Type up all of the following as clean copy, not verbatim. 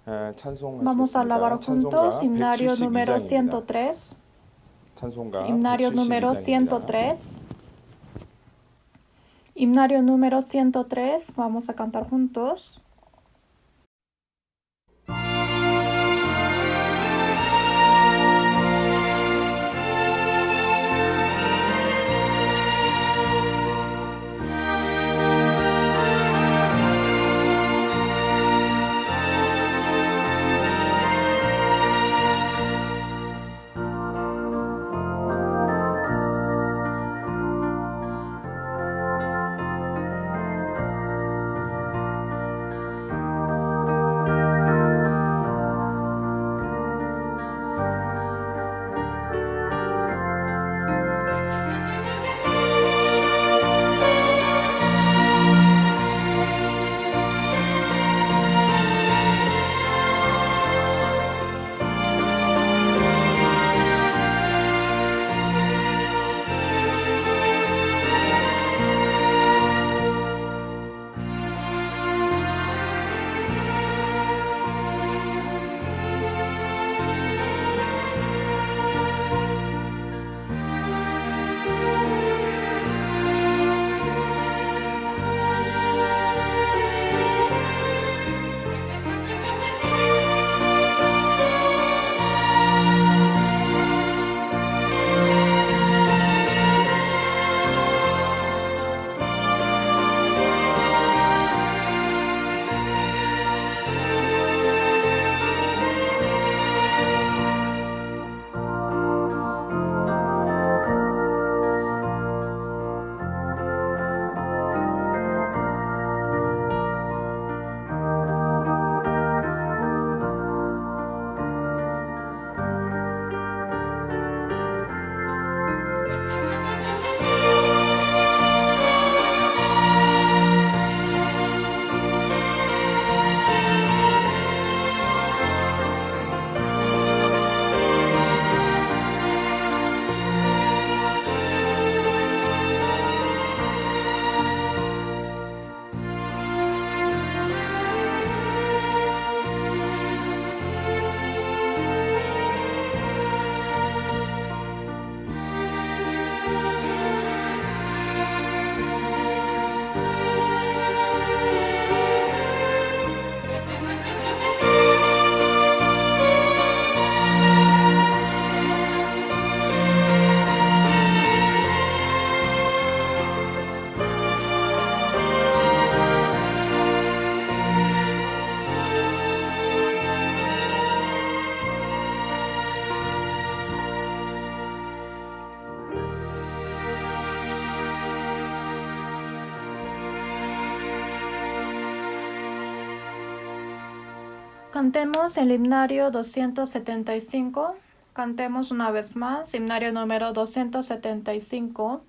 Vamos a alabar 찬송하시겠습니다. juntos 찬송가 himnario número 172장입니다. 103. 찬송가 Himnario número 172장입니다. 103. Himnario número 103. Vamos a cantar juntos. Cantemos el himnario 275. Cantemos una vez más, himnario número 275.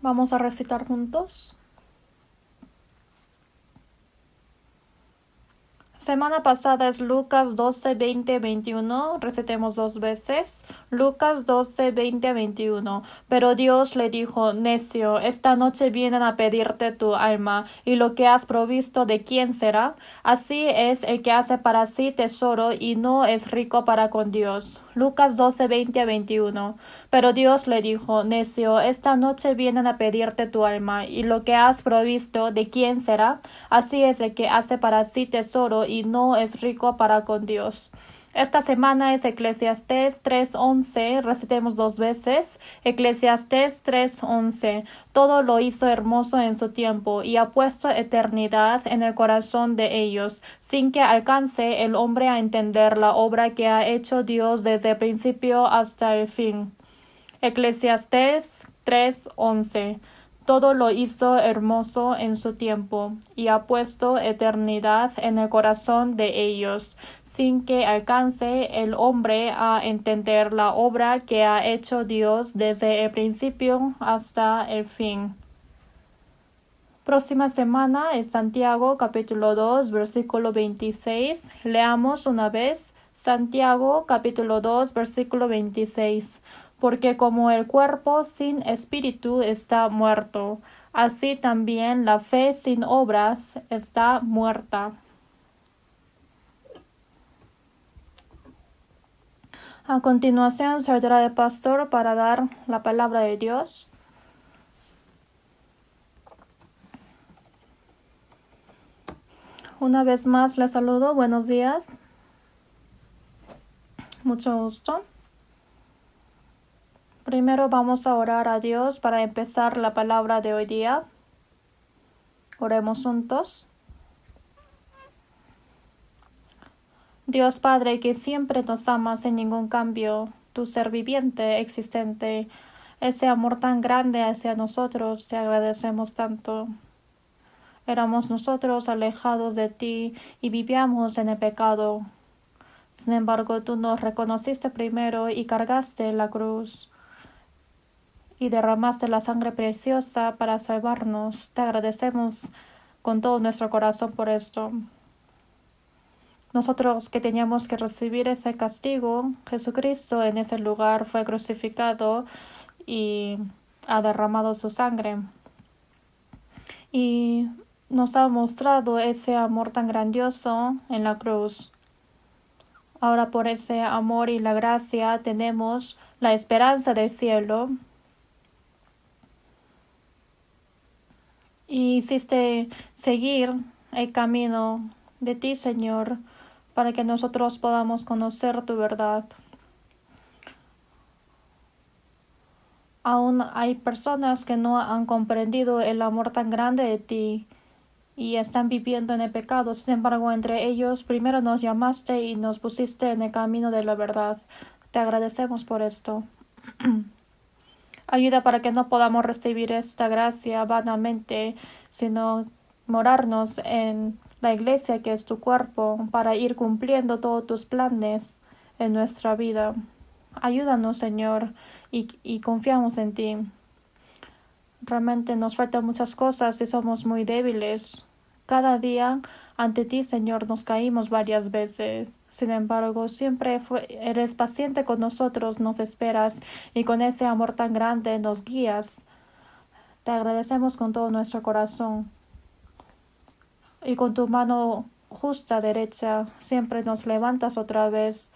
Vamos a recitar juntos. Semana pasada es Lucas 12, 20, 21. Recitemos 2 veces. Lucas 12, 20, 21. Pero Dios le dijo: necio, esta noche vienen a pedirte tu alma, y lo que has provisto, ¿de quién será? Así es el que hace para sí tesoro y no es rico para con Dios. Lucas 12, 20 a 21. Pero Dios le dijo: necio, esta noche vienen a pedirte tu alma, y lo que has provisto, ¿de quién será? Así es el que hace para sí tesoro y no es rico para con Dios. Esta semana es Eclesiastés 3:11. Recitemos 2 veces. Eclesiastés 3:11. Todo lo hizo hermoso en su tiempo y ha puesto eternidad en el corazón de ellos, sin que alcance el hombre a entender la obra que ha hecho Dios desde el principio hasta el fin. Eclesiastés 3:11. Todo lo hizo hermoso en su tiempo, y ha puesto eternidad en el corazón de ellos, sin que alcance el hombre a entender la obra que ha hecho Dios desde el principio hasta el fin. Próxima semana es Santiago capítulo 2, versículo 26. Leamos una vez Santiago capítulo 2, versículo 26. Porque como el cuerpo sin espíritu está muerto, así también la fe sin obras está muerta. A continuación saldrá el pastor para dar la palabra de Dios. Una vez más les saludo. Buenos días. Mucho gusto. Primero vamos a orar a Dios para empezar la palabra de hoy día. Oremos juntos. Dios Padre, que siempre nos amas sin ningún cambio, tu ser viviente, existente, ese amor tan grande hacia nosotros, te agradecemos tanto. Éramos nosotros alejados de ti y vivíamos en el pecado. Sin embargo, tú nos reconociste primero y cargaste la cruz y derramaste la sangre preciosa para salvarnos. Te agradecemos con todo nuestro corazón por esto. Nosotros que teníamos que recibir ese castigo, Jesucristo en ese lugar fue crucificado y ha derramado su sangre. Y nos ha mostrado ese amor tan grandioso en la cruz. Ahora por ese amor y la gracia tenemos la esperanza del cielo. Y hiciste seguir el camino de ti, Señor, para que nosotros podamos conocer tu verdad. Aún hay personas que no han comprendido el amor tan grande de ti y están viviendo en el pecado. Sin embargo, entre ellos primero nos llamaste y nos pusiste en el camino de la verdad. Te agradecemos por esto. Ayuda para que no podamos recibir esta gracia vanamente, sino morarnos en la iglesia que es tu cuerpo, para ir cumpliendo todos tus planes en nuestra vida. Ayúdanos, Señor, y confiamos en ti. Realmente nos faltan muchas cosas y somos muy débiles. Cada día ante ti, Señor, nos caímos varias veces. Sin embargo, siempre eres paciente con nosotros, nos esperas y con ese amor tan grande nos guías. Te agradecemos con todo nuestro corazón. Y con tu mano justa derecha siempre nos levantas otra vez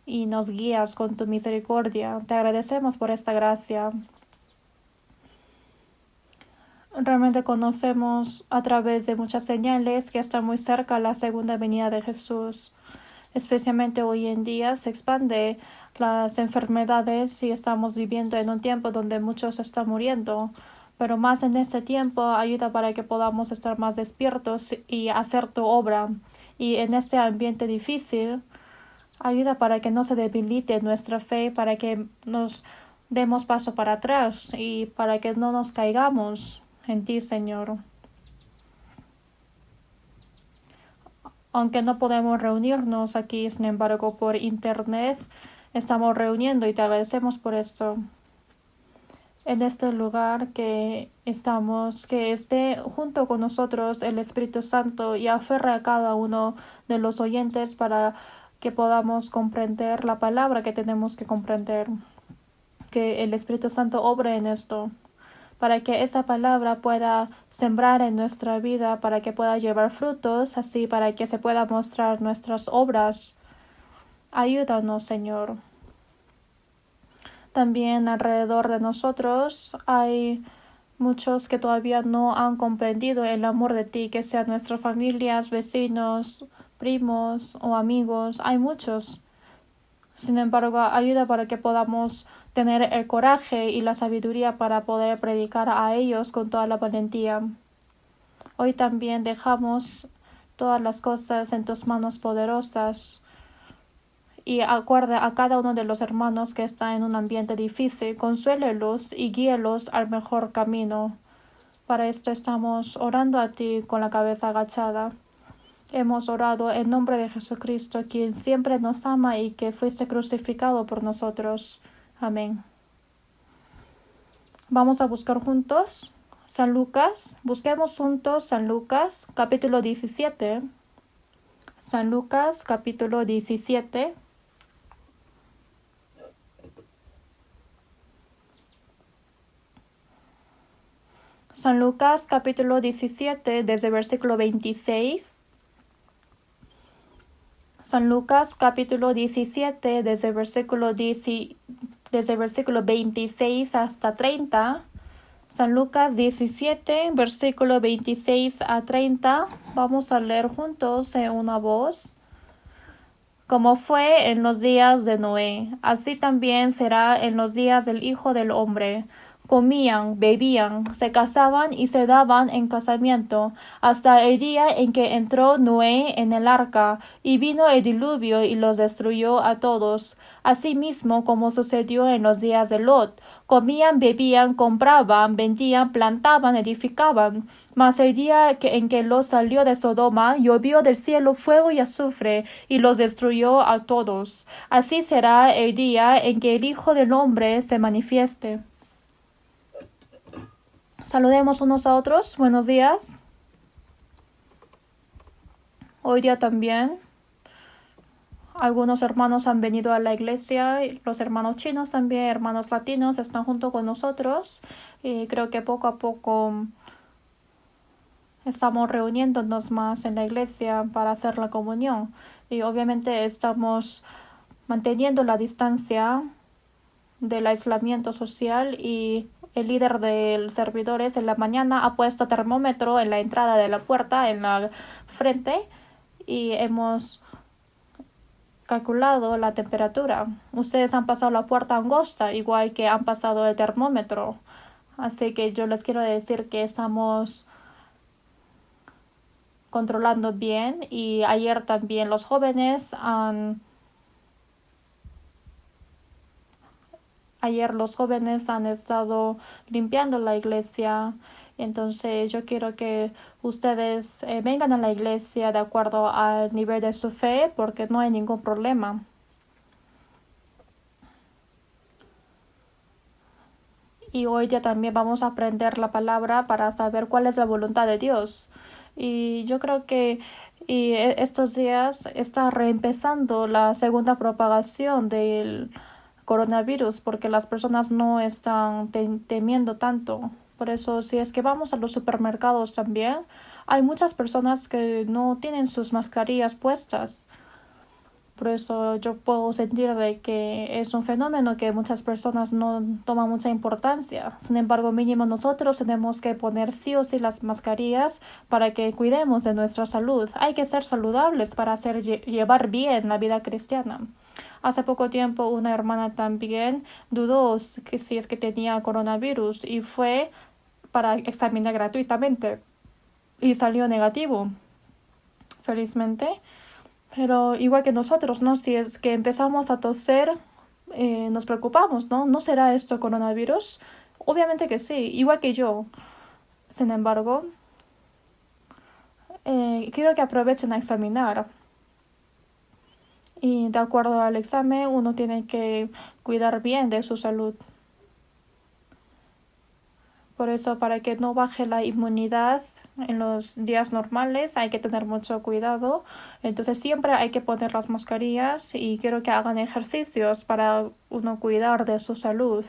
y nos guías con tu misericordia. Te agradecemos por esta gracia. Realmente conocemos a través de muchas señales que está muy cerca la segunda venida de Jesús. Especialmente hoy en día se expande las enfermedades y estamos viviendo en un tiempo donde muchos están muriendo. Pero más en este tiempo ayuda para que podamos estar más despiertos y hacer tu obra. Y en este ambiente difícil ayuda para que no se debilite nuestra fe, para que nos demos paso para atrás y para que no nos caigamos en ti, Señor. Aunque no podemos reunirnos aquí, sin embargo, por internet estamos reuniendo y te agradecemos por esto. en este lugar que estamos, que esté junto con nosotros el Espíritu Santo y aferre a cada uno de los oyentes para que podamos comprender la palabra que tenemos que comprender, que el Espíritu Santo obre en esto, para que esa palabra pueda sembrar en nuestra vida, para que pueda llevar frutos, así para que se pueda mostrar nuestras obras. Ayúdanos, Señor. También alrededor de nosotros hay muchos que todavía no han comprendido el amor de ti, que sean nuestras familias, vecinos, primos o amigos. Hay muchos. Sin embargo, ayuda para que podamos tener el coraje y la sabiduría para poder predicar a ellos con toda la valentía. Hoy también dejamos todas las cosas en tus manos poderosas y acuerda a cada uno de los hermanos que está en un ambiente difícil, consuélelos y guíelos al mejor camino. Para esto estamos orando a ti con la cabeza agachada. Hemos orado en nombre de Jesucristo, quien siempre nos ama y que fuiste crucificado por nosotros. Amén. Vamos a buscar juntos San Lucas. Busquemos juntos San Lucas, capítulo 17. San Lucas, capítulo 17. San Lucas capítulo 17 desde versículo 26. San Lucas capítulo 17 desde versículo 26 hasta 30. San Lucas 17 versículo 26 a 30. Vamos a leer juntos en una voz. Como fue en los días de Noé, así también será en los días del Hijo del Hombre. Comían, bebían, se casaban y se daban en casamiento, hasta el día en que entró Noé en el arca, y vino el diluvio y los destruyó a todos. Asimismo como sucedió en los días de Lot, comían, bebían, compraban, vendían, plantaban, edificaban. Mas el día en que Lot salió de Sodoma, llovió del cielo fuego y azufre, y los destruyó a todos. Así será el día en que el Hijo del Hombre se manifieste. Saludemos unos a otros. Buenos días. Hoy día también algunos hermanos han venido a la iglesia, los hermanos chinos también, hermanos latinos están junto con nosotros y creo que poco a poco estamos reuniéndonos más en la iglesia para hacer la comunión y obviamente estamos manteniendo la distancia del aislamiento social y el líder de servidores en la mañana ha puesto termómetro en la entrada de la puerta en la frente y hemos calculado la temperatura. Ustedes han pasado la puerta angosta igual que han pasado el termómetro. Así que yo les quiero decir que estamos controlando bien y ayer también los jóvenes han estado limpiando la iglesia. Entonces yo quiero que ustedes vengan a la iglesia de acuerdo al nivel de su fe porque no hay ningún problema. Y hoy día también vamos a aprender la palabra para saber cuál es la voluntad de Dios. Y yo creo que estos días está reempezando la segunda propagación del coronavirus porque las personas no están temiendo tanto. Por eso, si es que vamos a los supermercados también, hay muchas personas que no tienen sus mascarillas puestas. Por eso yo puedo sentir de que es un fenómeno que muchas personas no toman mucha importancia. Sin embargo, mínimo nosotros tenemos que poner sí o sí las mascarillas para que cuidemos de nuestra salud. Hay que ser saludables para llevar bien la vida cristiana. Hace poco tiempo una hermana también dudó que si es que tenía coronavirus y fue para examinar gratuitamente y salió negativo, felizmente. Pero igual que nosotros, ¿no? Si es que empezamos a toser, nos preocupamos, ¿no? ¿No será esto coronavirus? Obviamente que sí, igual que yo. Sin embargo, quiero que aprovechen a examinar. Y de acuerdo al examen, uno tiene que cuidar bien de su salud. Por eso, para que no baje la inmunidad en los días normales, hay que tener mucho cuidado. Entonces, siempre hay que poner las mascarillas y quiero que hagan ejercicios para uno cuidar de su salud.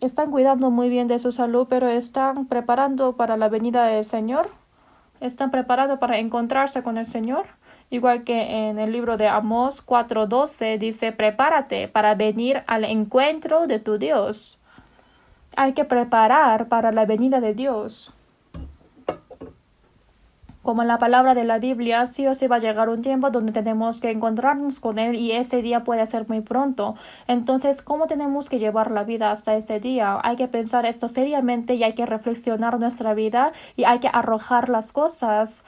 Están cuidando muy bien de su salud, pero están preparando para la venida del Señor. Están preparando para encontrarse con el Señor. Igual que en el libro de Amós 4:12 dice, prepárate para venir al encuentro de tu Dios. Hay que preparar para la venida de Dios. Como en la palabra de la Biblia, sí o sí va a llegar un tiempo donde tenemos que encontrarnos con Él y ese día puede ser muy pronto. Entonces, ¿cómo tenemos que llevar la vida hasta ese día? Hay que pensar esto seriamente y hay que reflexionar nuestra vida y hay que arrojar las cosas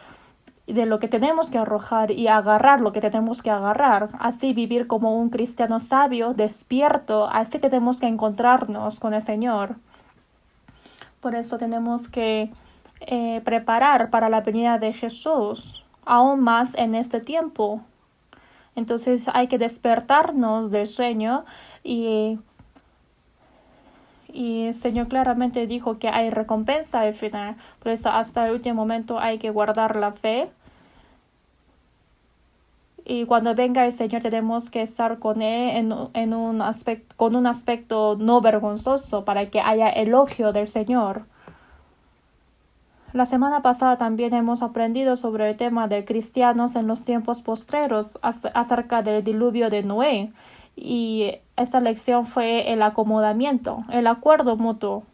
de lo que tenemos que arrojar y agarrar lo que tenemos que agarrar. Así vivir como un cristiano sabio, despierto. Así tenemos que encontrarnos con el Señor. Por eso tenemos que preparar para la venida de Jesús, aún más en este tiempo. Entonces hay que despertarnos del sueño y el Señor claramente dijo que hay recompensa al final. Por eso hasta el último momento hay que guardar la fe. Y cuando venga el Señor tenemos que estar con Él con un aspecto no vergonzoso para que haya elogio del Señor. La semana pasada también hemos aprendido sobre el tema de cristianos en los tiempos postreros acerca del diluvio de Noé. Y esta lección fue el acomodamiento, el acuerdo mutuo.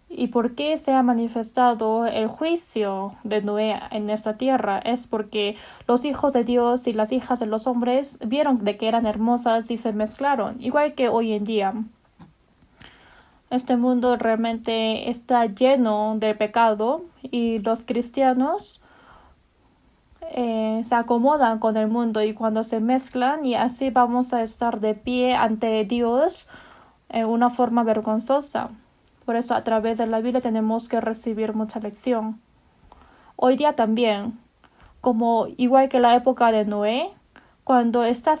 ¿Y por qué se ha manifestado el juicio de Noé en esta tierra? Es porque los hijos de Dios y las hijas de los hombres vieron de que eran hermosas y se mezclaron, igual que hoy en día. Este mundo realmente está lleno de pecado y los cristianos se acomodan con el mundo y cuando se mezclan y así vamos a estar de pie ante Dios en una forma vergonzosa. Por eso a través de la Biblia tenemos que recibir mucha lección. Hoy día también, como igual que la época de Noé, cuando está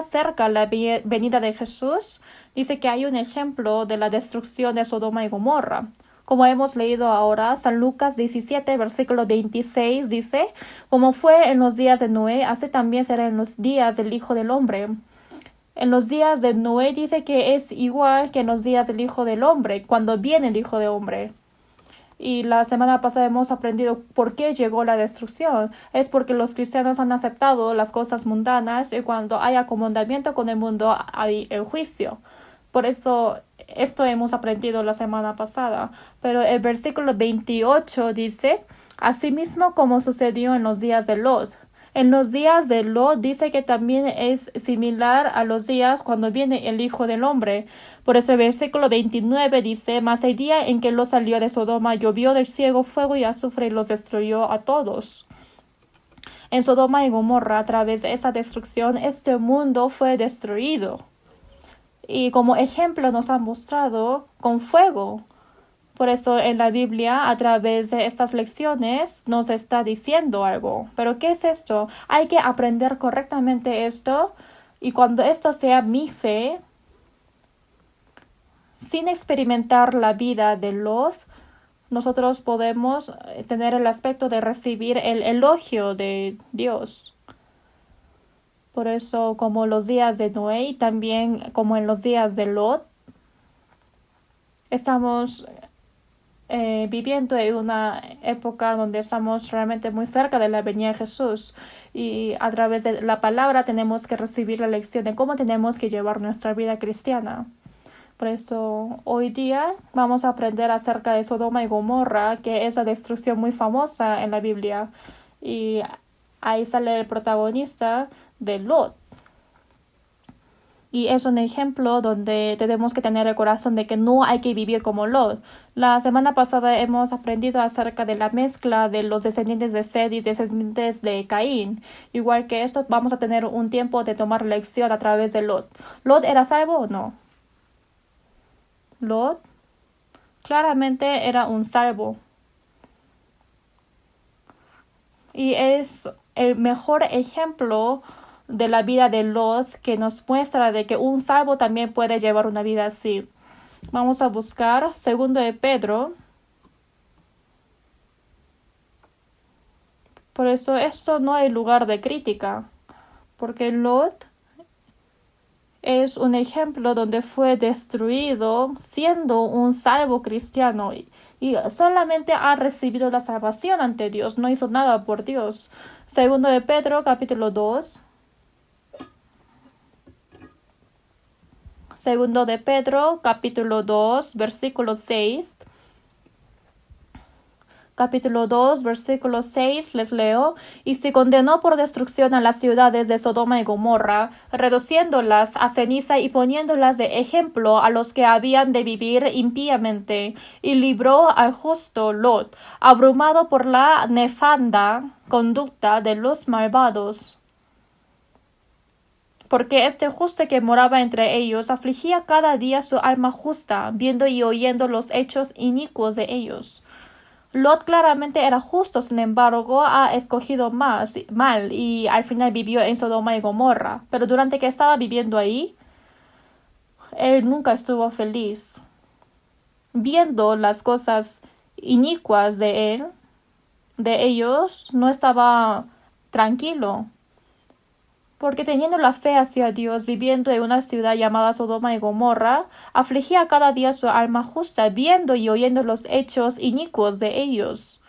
cerca la venida de Jesús, dice que hay un ejemplo de la destrucción de Sodoma y Gomorra. Como hemos leído ahora, San Lucas 17, versículo 26 dice, como fue en los días de Noé, así también será en los días del Hijo del Hombre. En los días de Noé dice que es igual que en los días del Hijo del Hombre, cuando viene el Hijo del Hombre. Y la semana pasada hemos aprendido por qué llegó la destrucción. Es porque los cristianos han aceptado las cosas mundanas y cuando hay acomodamiento con el mundo hay el juicio. Por eso esto hemos aprendido la semana pasada. Pero el versículo 28 dice, asimismo como sucedió en los días de Lot. En los días de Lot dice que también es similar a los días cuando viene el Hijo del Hombre. Por eso el versículo 29 dice, mas el día en que Lot salió de Sodoma llovió del cielo fuego y azufre y los destruyó a todos. En Sodoma y Gomorra, a través de esa destrucción, este mundo fue destruido. Y como ejemplo nos han mostrado con fuego. Por eso en la Biblia, a través de estas lecciones, nos está diciendo algo. ¿Pero qué es esto? Hay que aprender correctamente esto y cuando esto sea mi fe, sin experimentar la vida de Lot, nosotros podemos tener el aspecto de recibir el elogio de Dios. Por eso, como los días de Noé y también como en los días de Lot, estamos viviendo en una época donde estamos realmente muy cerca de la venida de Jesús y a través de la palabra tenemos que recibir la lección de cómo tenemos que llevar nuestra vida cristiana. Por eso hoy día vamos a aprender acerca de Sodoma y Gomorra, que es la destrucción muy famosa en la Biblia. Y ahí sale el protagonista de Lot. Y es un ejemplo donde tenemos que tener el corazón de que no hay que vivir como Lot. La semana pasada hemos aprendido acerca de la mezcla de los descendientes de Sed y descendientes de Caín. Igual que esto, vamos a tener un tiempo de tomar lección a través de Lot. ¿Lot era salvo o no? Lot claramente era un salvo. Y es el mejor ejemplo de la vida de Lot que nos muestra de que un salvo también puede llevar una vida así. Vamos a buscar 2 Pedro. Por eso esto no hay lugar de crítica, porque Lot es un ejemplo donde fue destruido siendo un salvo cristiano y solamente ha recibido la salvación ante Dios, no hizo nada por Dios. 2 Pedro capítulo 2. 2 Pedro capítulo 2 versículo 6. Capítulo 2, versículo 6, les leo, y se condenó por destrucción a las ciudades de Sodoma y Gomorra, reduciéndolas a ceniza y poniéndolas de ejemplo a los que habían de vivir impíamente, y libró al justo Lot, abrumado por la nefanda conducta de los malvados. Porque este justo que moraba entre ellos afligía cada día su alma justa, viendo y oyendo los hechos inicuos de ellos. Lot claramente era justo, sin embargo, ha escogido mal y al final vivió en Sodoma y Gomorra. Pero durante que estaba viviendo ahí, él nunca estuvo feliz. Viendo las cosas inicuas de ellos, no estaba tranquilo. Porque teniendo la fe hacia Dios, viviendo en una ciudad llamada Sodoma y Gomorra, afligía cada día su alma justa, viendo y oyendo los hechos inicuos de ellos.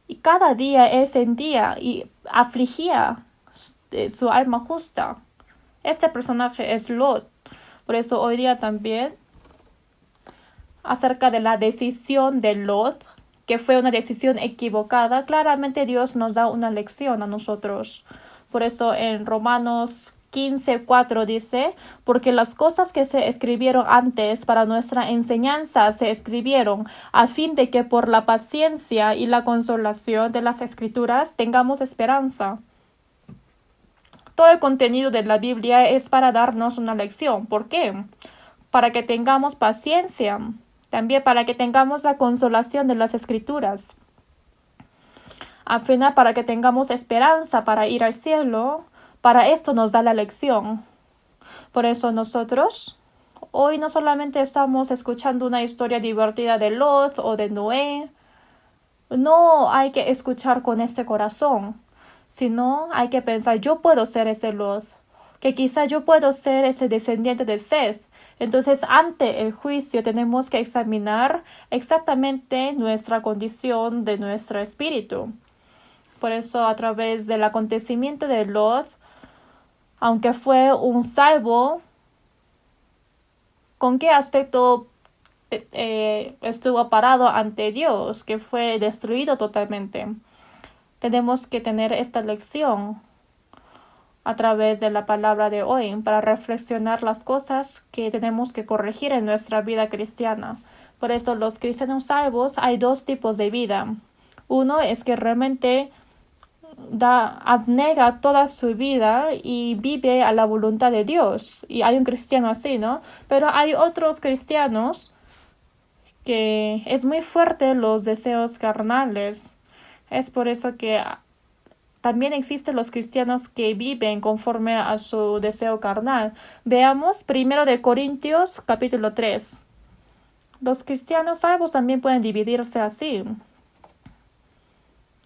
Y cada día él sentía y afligía su alma justa. Este personaje es Lot. Por eso hoy día también, acerca de la decisión de Lot, que fue una decisión equivocada, claramente Dios nos da una lección a nosotros. Por eso en Romanos 15:4 dice, porque las cosas que se escribieron antes para nuestra enseñanza se escribieron a fin de que por la paciencia y la consolación de las escrituras tengamos esperanza. Todo el contenido de la Biblia es para darnos una lección. ¿Por qué? Para que tengamos paciencia. También para que tengamos la consolación de las escrituras. Al final, para que tengamos esperanza para ir al cielo, para esto nos da la lección. Por eso nosotros, hoy no solamente estamos escuchando una historia divertida de Lot o de Noé, no hay que escuchar con este corazón, sino hay que pensar, yo puedo ser ese Lot, que quizá yo puedo ser ese descendiente de Seth. Entonces, ante el juicio tenemos que examinar exactamente nuestra condición de nuestro espíritu. Por eso, a través del acontecimiento de Lot, aunque fue un salvo, ¿con qué aspecto estuvo parado ante Dios, que fue destruido totalmente? Tenemos que tener esta lección a través de la palabra de hoy para reflexionar las cosas que tenemos que corregir en nuestra vida cristiana. Por eso los cristianos salvos hay dos tipos de vida. Uno es que realmente abnega toda su vida y vive a la voluntad de Dios. Y hay un cristiano así, ¿no? Pero hay otros cristianos que es muy fuerte los deseos carnales. Es por eso que también existen los cristianos que viven conforme a su deseo carnal. Veamos 1 Corintios capítulo 3. Los cristianos salvos también pueden dividirse así.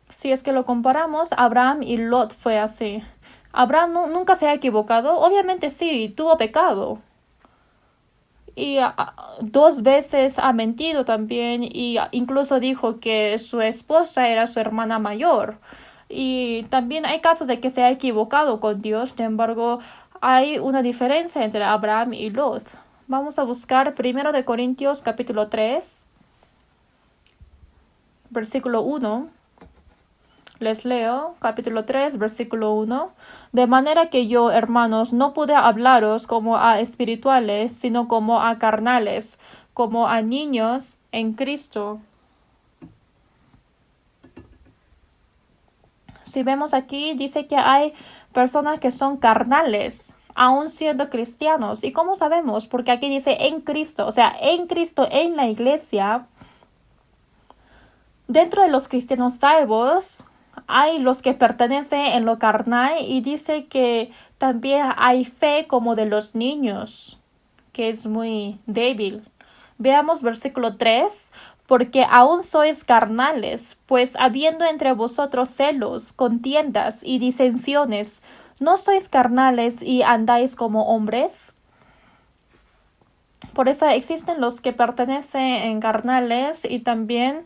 Si es que lo comparamos, Abraham y Lot fue así. Abraham nunca se ha equivocado. Obviamente sí, tuvo pecado. Y 2 veces ha mentido también y incluso dijo que su esposa era su hermana mayor. Y también hay casos de que se ha equivocado con Dios. Sin embargo, hay una diferencia entre Abraham y Lot. Vamos a buscar 1 Corintios capítulo 3, versículo 1. Les leo, capítulo 3, versículo 1. De manera que yo, hermanos, no pude hablaros como a espirituales, sino como a carnales, como a niños en Cristo. Si vemos aquí, dice que hay personas que son carnales, aún siendo cristianos. ¿Y cómo sabemos? Porque aquí dice en Cristo, o sea, en Cristo, en la iglesia. Dentro de los cristianos salvos, hay los que pertenecen en lo carnal y dice que también hay fe como de los niños, que es muy débil. Veamos versículo 3. Porque aún sois carnales, pues habiendo entre vosotros celos, contiendas y disensiones, ¿no sois carnales y andáis como hombres? Por eso existen los que pertenecen en carnales y también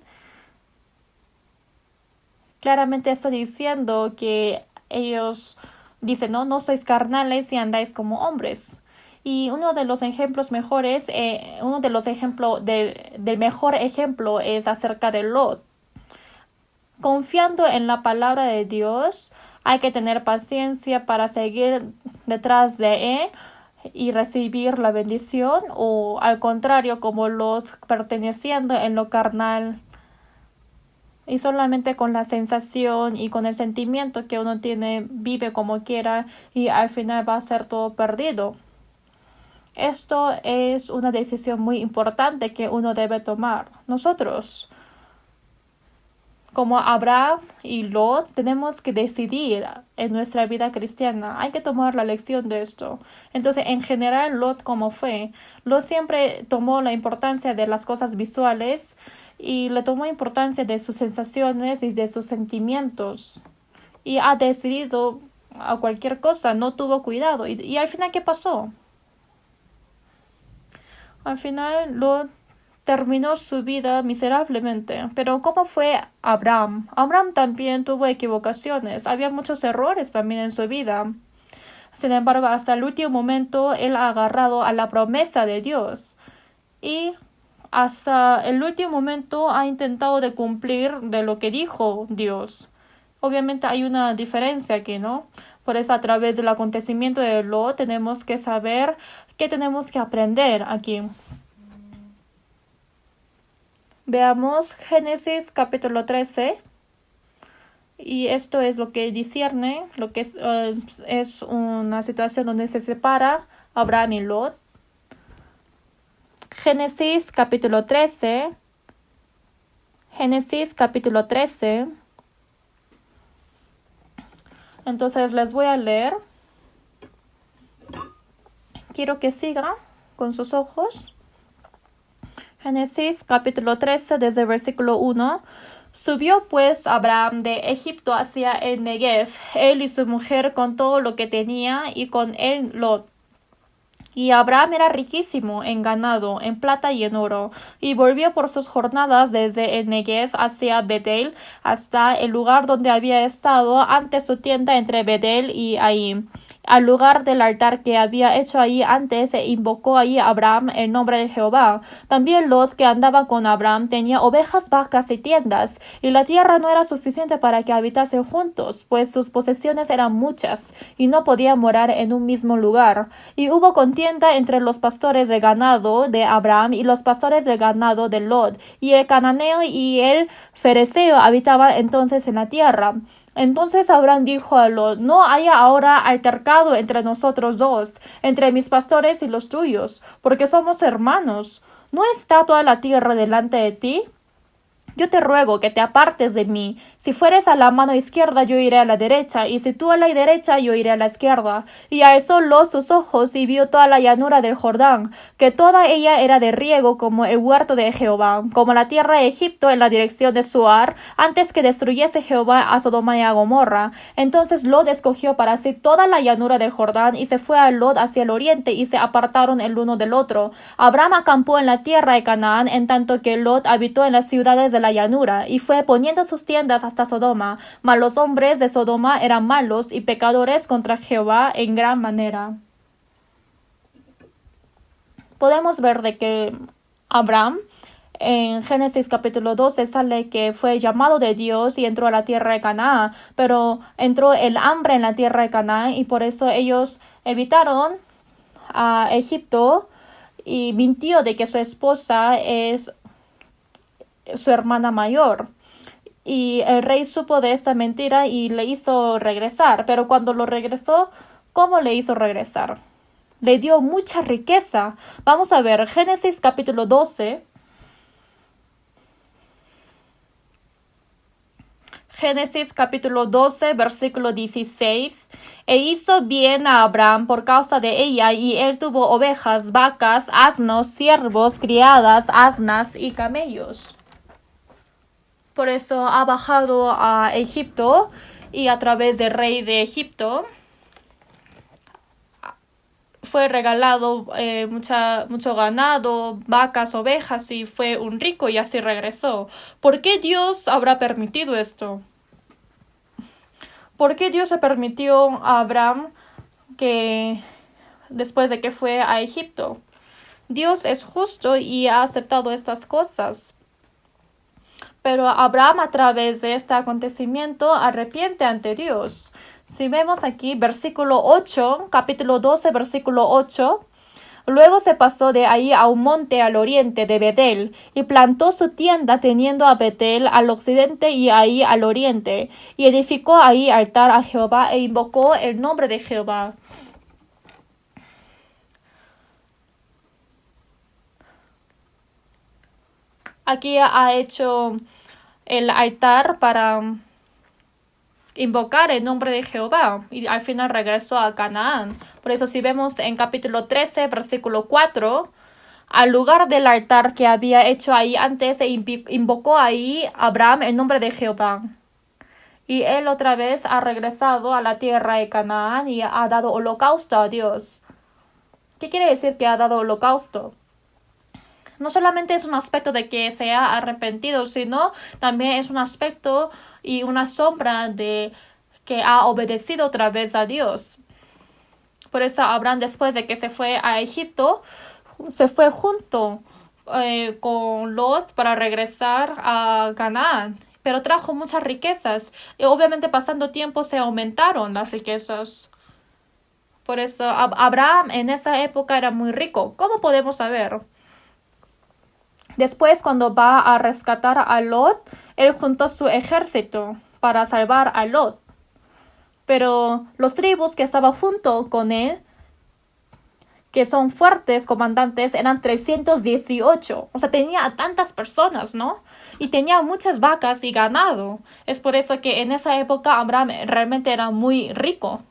claramente está diciendo que ellos dicen, no sois carnales y andáis como hombres. Y uno de los ejemplos mejores, del mejor ejemplo es acerca de Lot. Confiando en la palabra de Dios, hay que tener paciencia para seguir detrás de él y recibir la bendición, o al contrario, como Lot, perteneciendo en lo carnal y solamente con la sensación y con el sentimiento que uno tiene, vive como quiera y al final va a ser todo perdido. Esto es una decisión muy importante que uno debe tomar. Nosotros, como Abraham y Lot, tenemos que decidir en nuestra vida cristiana. Hay que tomar la lección de esto. Entonces, en general, Lot, ¿cómo fue? Lot siempre tomó la importancia de las cosas visuales y le tomó importancia de sus sensaciones y de sus sentimientos. Y ha decidido a cualquier cosa, no tuvo cuidado. Y al final, ¿qué pasó? Al final, Lot terminó su vida miserablemente. Pero ¿cómo fue Abraham? Abraham también tuvo equivocaciones. Había muchos errores también en su vida. Sin embargo, hasta el último momento, él ha agarrado a la promesa de Dios. Y hasta el último momento ha intentado de cumplir de lo que dijo Dios. Obviamente hay una diferencia aquí, ¿no? Por eso a través del acontecimiento de Lot tenemos que saber qué tenemos que aprender aquí. Veamos Génesis capítulo 13. Y esto es lo que discierne, lo que es una situación donde se separa Abraham y Lot. Génesis capítulo 13. Génesis capítulo 13. Entonces les voy a leer. Quiero que sigan con sus ojos. Génesis capítulo 13 desde el versículo 1. Subió pues Abraham de Egipto hacia el Negev, él y su mujer con todo lo que tenía, y con él Lot. Y Abraham era riquísimo en ganado, en plata y en oro, y volvió por sus jornadas desde el Negev hacia Betel, hasta el lugar donde había estado antes su tienda entre Betel y Ahí, al lugar del altar que había hecho allí antes, e invocó allí Abraham el nombre de Jehová. También Lot, que andaba con Abraham, tenía ovejas, vacas y tiendas, y la tierra no era suficiente para que habitasen juntos, pues sus posesiones eran muchas, y no podían morar en un mismo lugar. Y hubo contienda entre los pastores de ganado de Abraham y los pastores de ganado de Lot, y el cananeo y el fereceo habitaban entonces en la tierra. Entonces Abraham dijo a Lot: no haya ahora altercado entre nosotros dos, entre mis pastores y los tuyos, porque somos hermanos. ¿No está toda la tierra delante de ti? Yo te ruego que te apartes de mí. Si fueres a la mano izquierda, yo iré a la derecha, y si tú a la derecha, yo iré a la izquierda. Y alzó Lot sus ojos y vio toda la llanura del Jordán, que toda ella era de riego como el huerto de Jehová, como la tierra de Egipto en la dirección de Suar, antes que destruyese Jehová a Sodoma y a Gomorra. Entonces Lot escogió para sí toda la llanura del Jordán, y se fue a Lot hacia el oriente, y se apartaron el uno del otro. Abraham acampó en la tierra de Canaán, en tanto que Lot habitó en las ciudades de la llanura, y fue poniendo sus tiendas hasta Sodoma. Mas los hombres de Sodoma eran malos y pecadores contra Jehová en gran manera. Podemos ver de que Abraham, en Génesis capítulo 12 sale que fue llamado de Dios y entró a la tierra de Canaán, pero entró el hambre en la tierra de Canaán, y por eso ellos evitaron a Egipto, y mintió de que su esposa es su hermana mayor. Y el rey supo de esta mentira y le hizo regresar. Pero cuando lo regresó, ¿cómo le hizo regresar? Le dio mucha riqueza. Vamos a ver Génesis capítulo 12. Génesis capítulo 12, versículo 16. E hizo bien a Abraham por causa de ella, y él tuvo ovejas, vacas, asnos, siervos, criadas, asnas y camellos. Por eso ha bajado a Egipto y a través del rey de Egipto fue regalado mucho ganado, vacas, ovejas, y fue un rico y así regresó. ¿Por qué Dios habrá permitido esto? ¿Por qué Dios le permitió a Abraham que después de que fue a Egipto? Dios es justo y ha aceptado estas cosas. Pero Abraham, a través de este acontecimiento, arrepiente ante Dios. Si vemos aquí versículo 8, capítulo 12, versículo 8, luego se pasó de ahí a un monte al oriente de Betel, y plantó su tienda teniendo a Betel al occidente y ahí al oriente, y edificó ahí altar a Jehová e invocó el nombre de Jehová. Aquí ha hecho el altar para invocar el nombre de Jehová, y al final regresó a Canaán. Por eso si vemos en capítulo 13, versículo 4, al lugar del altar que había hecho ahí antes, se invocó ahí Abraham el nombre de Jehová. Y él otra vez ha regresado a la tierra de Canaán y ha dado holocausto a Dios. ¿Qué quiere decir que ha dado holocausto? No solamente es un aspecto de que se ha arrepentido, sino también es un aspecto y una sombra de que ha obedecido otra vez a Dios. Por eso Abraham, después de que se fue a Egipto, se fue junto con Lot para regresar a Canaán, pero trajo muchas riquezas y obviamente pasando tiempo se aumentaron las riquezas. Por eso Abraham en esa época era muy rico. ¿Cómo podemos saber? Después, cuando va a rescatar a Lot, él juntó su ejército para salvar a Lot. Pero los tribus que estaban junto con él, que son fuertes comandantes, eran 318. O sea, tenía a tantas personas, ¿no? Y tenía muchas vacas y ganado. Es por eso que en esa época Abraham realmente era muy rico.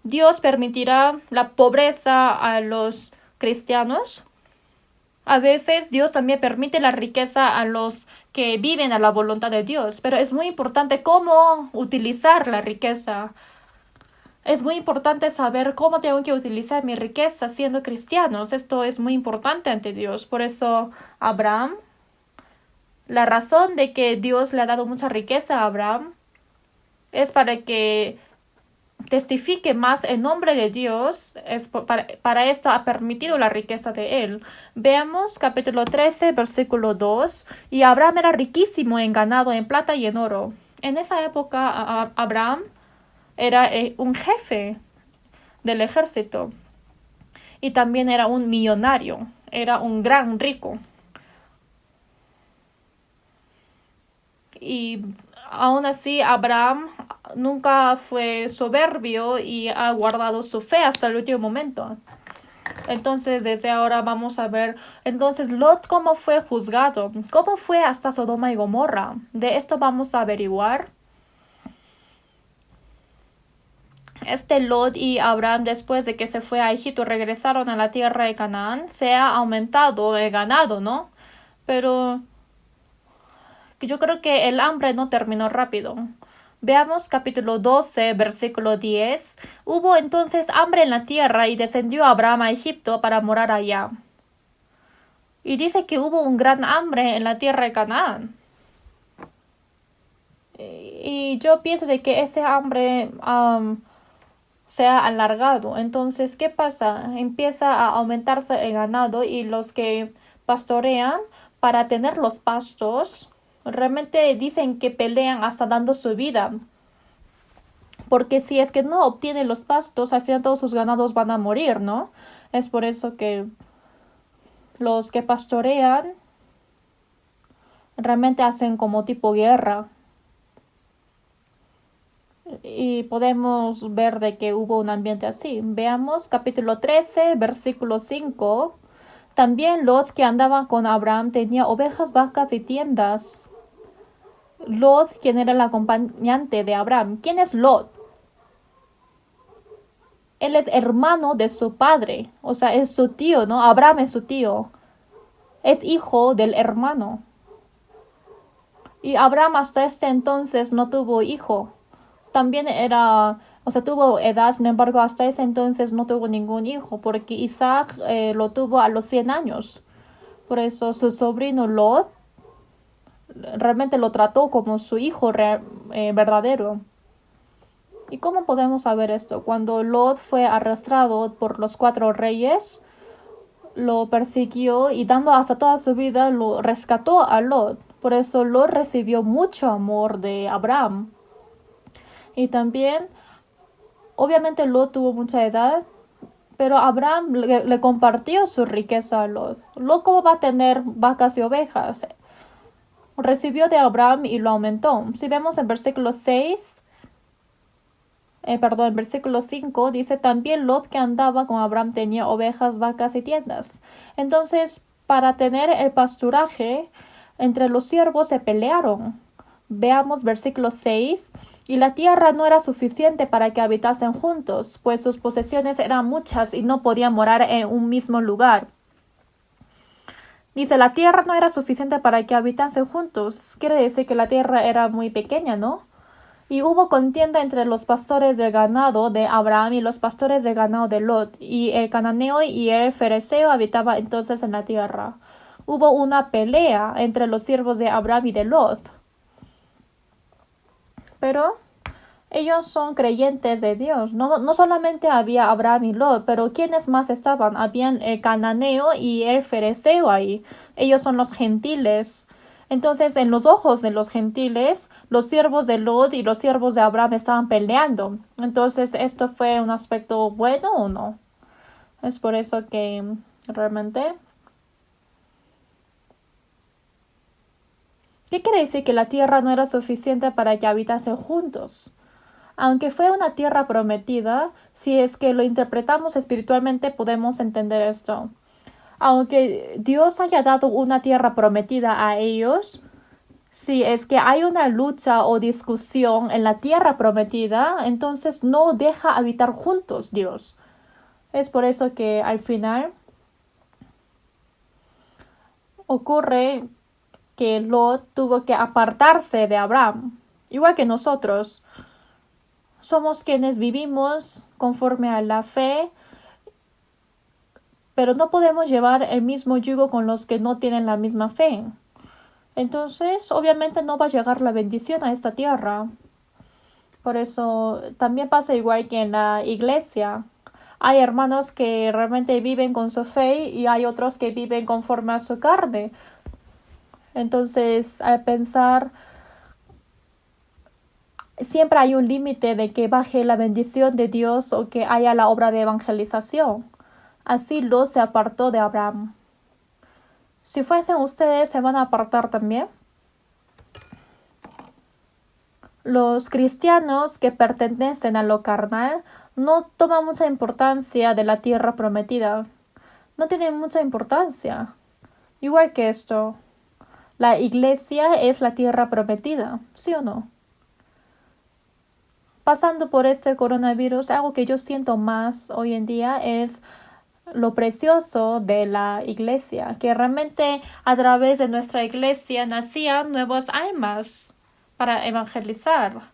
Dios permitirá la pobreza a los cristianos. A veces Dios también permite la riqueza a los que viven a la voluntad de Dios, pero es muy importante cómo utilizar la riqueza. Es muy importante saber cómo tengo que utilizar mi riqueza siendo cristianos. Esto es muy importante ante Dios. Por eso Abraham, la razón de que Dios le ha dado mucha riqueza a Abraham es para que testifique más el nombre de Dios. Para esto ha permitido la riqueza de él. Veamos capítulo 13, versículo 2. Y Abraham era riquísimo en ganado, en plata y en oro. En esa época Abraham era un jefe del ejército y también era un millonario, era un gran rico. Y aún así Abraham nunca fue soberbio y ha guardado su fe hasta el último momento. Entonces, desde ahora vamos a ver, entonces, Lot, ¿cómo fue juzgado? ¿Cómo fue hasta Sodoma y Gomorra? De esto vamos a averiguar. Lot y Abraham, después de que se fue a Egipto, regresaron a la tierra de Canaán. Se ha aumentado el ganado, ¿no? Pero yo creo que el hambre no terminó rápido. Veamos capítulo 12, versículo 10. Hubo entonces hambre en la tierra y descendió Abraham a Egipto para morar allá. Y dice que hubo un gran hambre en la tierra de Canaán. Y yo pienso de que ese hambre se ha alargado. Entonces, ¿qué pasa? Empieza a aumentarse el ganado y los que pastorean para tener los pastos realmente dicen que pelean hasta dando su vida. Porque si es que no obtienen los pastos, al final todos sus ganados van a morir, ¿no? Es por eso que los que pastorean realmente hacen como tipo guerra. Y podemos ver de que hubo un ambiente así. Veamos capítulo 13, versículo 5. También Lot, que andaba con Abraham, tenía ovejas, vacas y tiendas. Lot, quien era el acompañante de Abraham. ¿Quién es Lot? Él es hermano de su padre, o sea, es su tío, ¿no? Abraham es su tío, es hijo del hermano. Y Abraham hasta este entonces no tuvo hijo. También era, o sea, tuvo edad, sin embargo, hasta ese entonces no tuvo ningún hijo, porque Isaac lo tuvo a los 100 años. Por eso su sobrino Lot realmente lo trató como su hijo verdadero. ¿Y cómo podemos saber esto? Cuando Lot fue arrastrado por los 4 reyes, lo persiguió y dando hasta toda su vida lo rescató a Lot. Por eso Lot recibió mucho amor de Abraham. Y también, obviamente Lot tuvo mucha edad, pero Abraham le compartió su riqueza a Lot. Lot, ¿cómo va a tener vacas y ovejas? Recibió de Abraham y lo aumentó. Si vemos en versículo 6, en versículo 5 dice también Lot que andaba con Abraham tenía ovejas, vacas y tiendas. Entonces, para tener el pasturaje, entre los siervos se pelearon. Veamos versículo 6. Y la tierra no era suficiente para que habitasen juntos, pues sus posesiones eran muchas y no podían morar en un mismo lugar. Dice, la tierra no era suficiente para que habitasen juntos. Quiere decir que la tierra era muy pequeña, ¿no? Y hubo contienda entre los pastores del ganado de Abraham y los pastores del ganado de Lot, y el cananeo y el fereceo habitaban entonces en la tierra. Hubo una pelea entre los siervos de Abraham y de Lot. Pero ellos son creyentes de Dios. No solamente había Abraham y Lot, pero ¿quiénes más estaban? Habían el cananeo y el fereceo ahí. Ellos son los gentiles. Entonces, en los ojos de los gentiles, los siervos de Lot y los siervos de Abraham estaban peleando. Entonces, ¿esto fue un aspecto bueno o no? Es por eso que realmente... ¿Qué quiere decir que la tierra no era suficiente para que habitasen juntos? Aunque fue una tierra prometida, si es que lo interpretamos espiritualmente podemos entender esto. Aunque Dios haya dado una tierra prometida a ellos, si es que hay una lucha o discusión en la tierra prometida, entonces no deja habitar juntos Dios. Es por eso que al final ocurre que Lot tuvo que apartarse de Abraham, igual que nosotros. Somos quienes vivimos conforme a la fe, pero no podemos llevar el mismo yugo con los que no tienen la misma fe. Entonces, obviamente no va a llegar la bendición a esta tierra. Por eso también pasa igual que en la iglesia. Hay hermanos que realmente viven con su fe y hay otros que viven conforme a su carne. Entonces, al pensar, siempre hay un límite de que baje la bendición de Dios o que haya la obra de evangelización. Así Lot se apartó de Abraham. Si fuesen ustedes, ¿se van a apartar también? Los cristianos que pertenecen a lo carnal no toman mucha importancia de la tierra prometida. No tienen mucha importancia. Igual que esto, la iglesia es la tierra prometida, ¿sí o no? Pasando por este coronavirus, algo que yo siento más hoy en día es lo precioso de la iglesia, que realmente a través de nuestra iglesia nacían nuevas almas para evangelizar.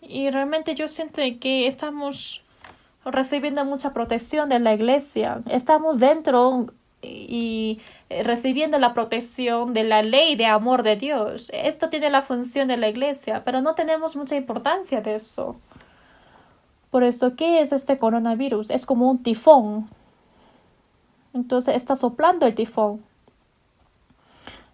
Y realmente yo siento que estamos recibiendo mucha protección de la iglesia. Estamos dentro y recibiendo la protección de la ley de amor de Dios. Esto tiene la función de la iglesia, pero no tenemos mucha importancia de eso. Por eso, ¿qué es este coronavirus? Es como un tifón. Entonces está soplando el tifón.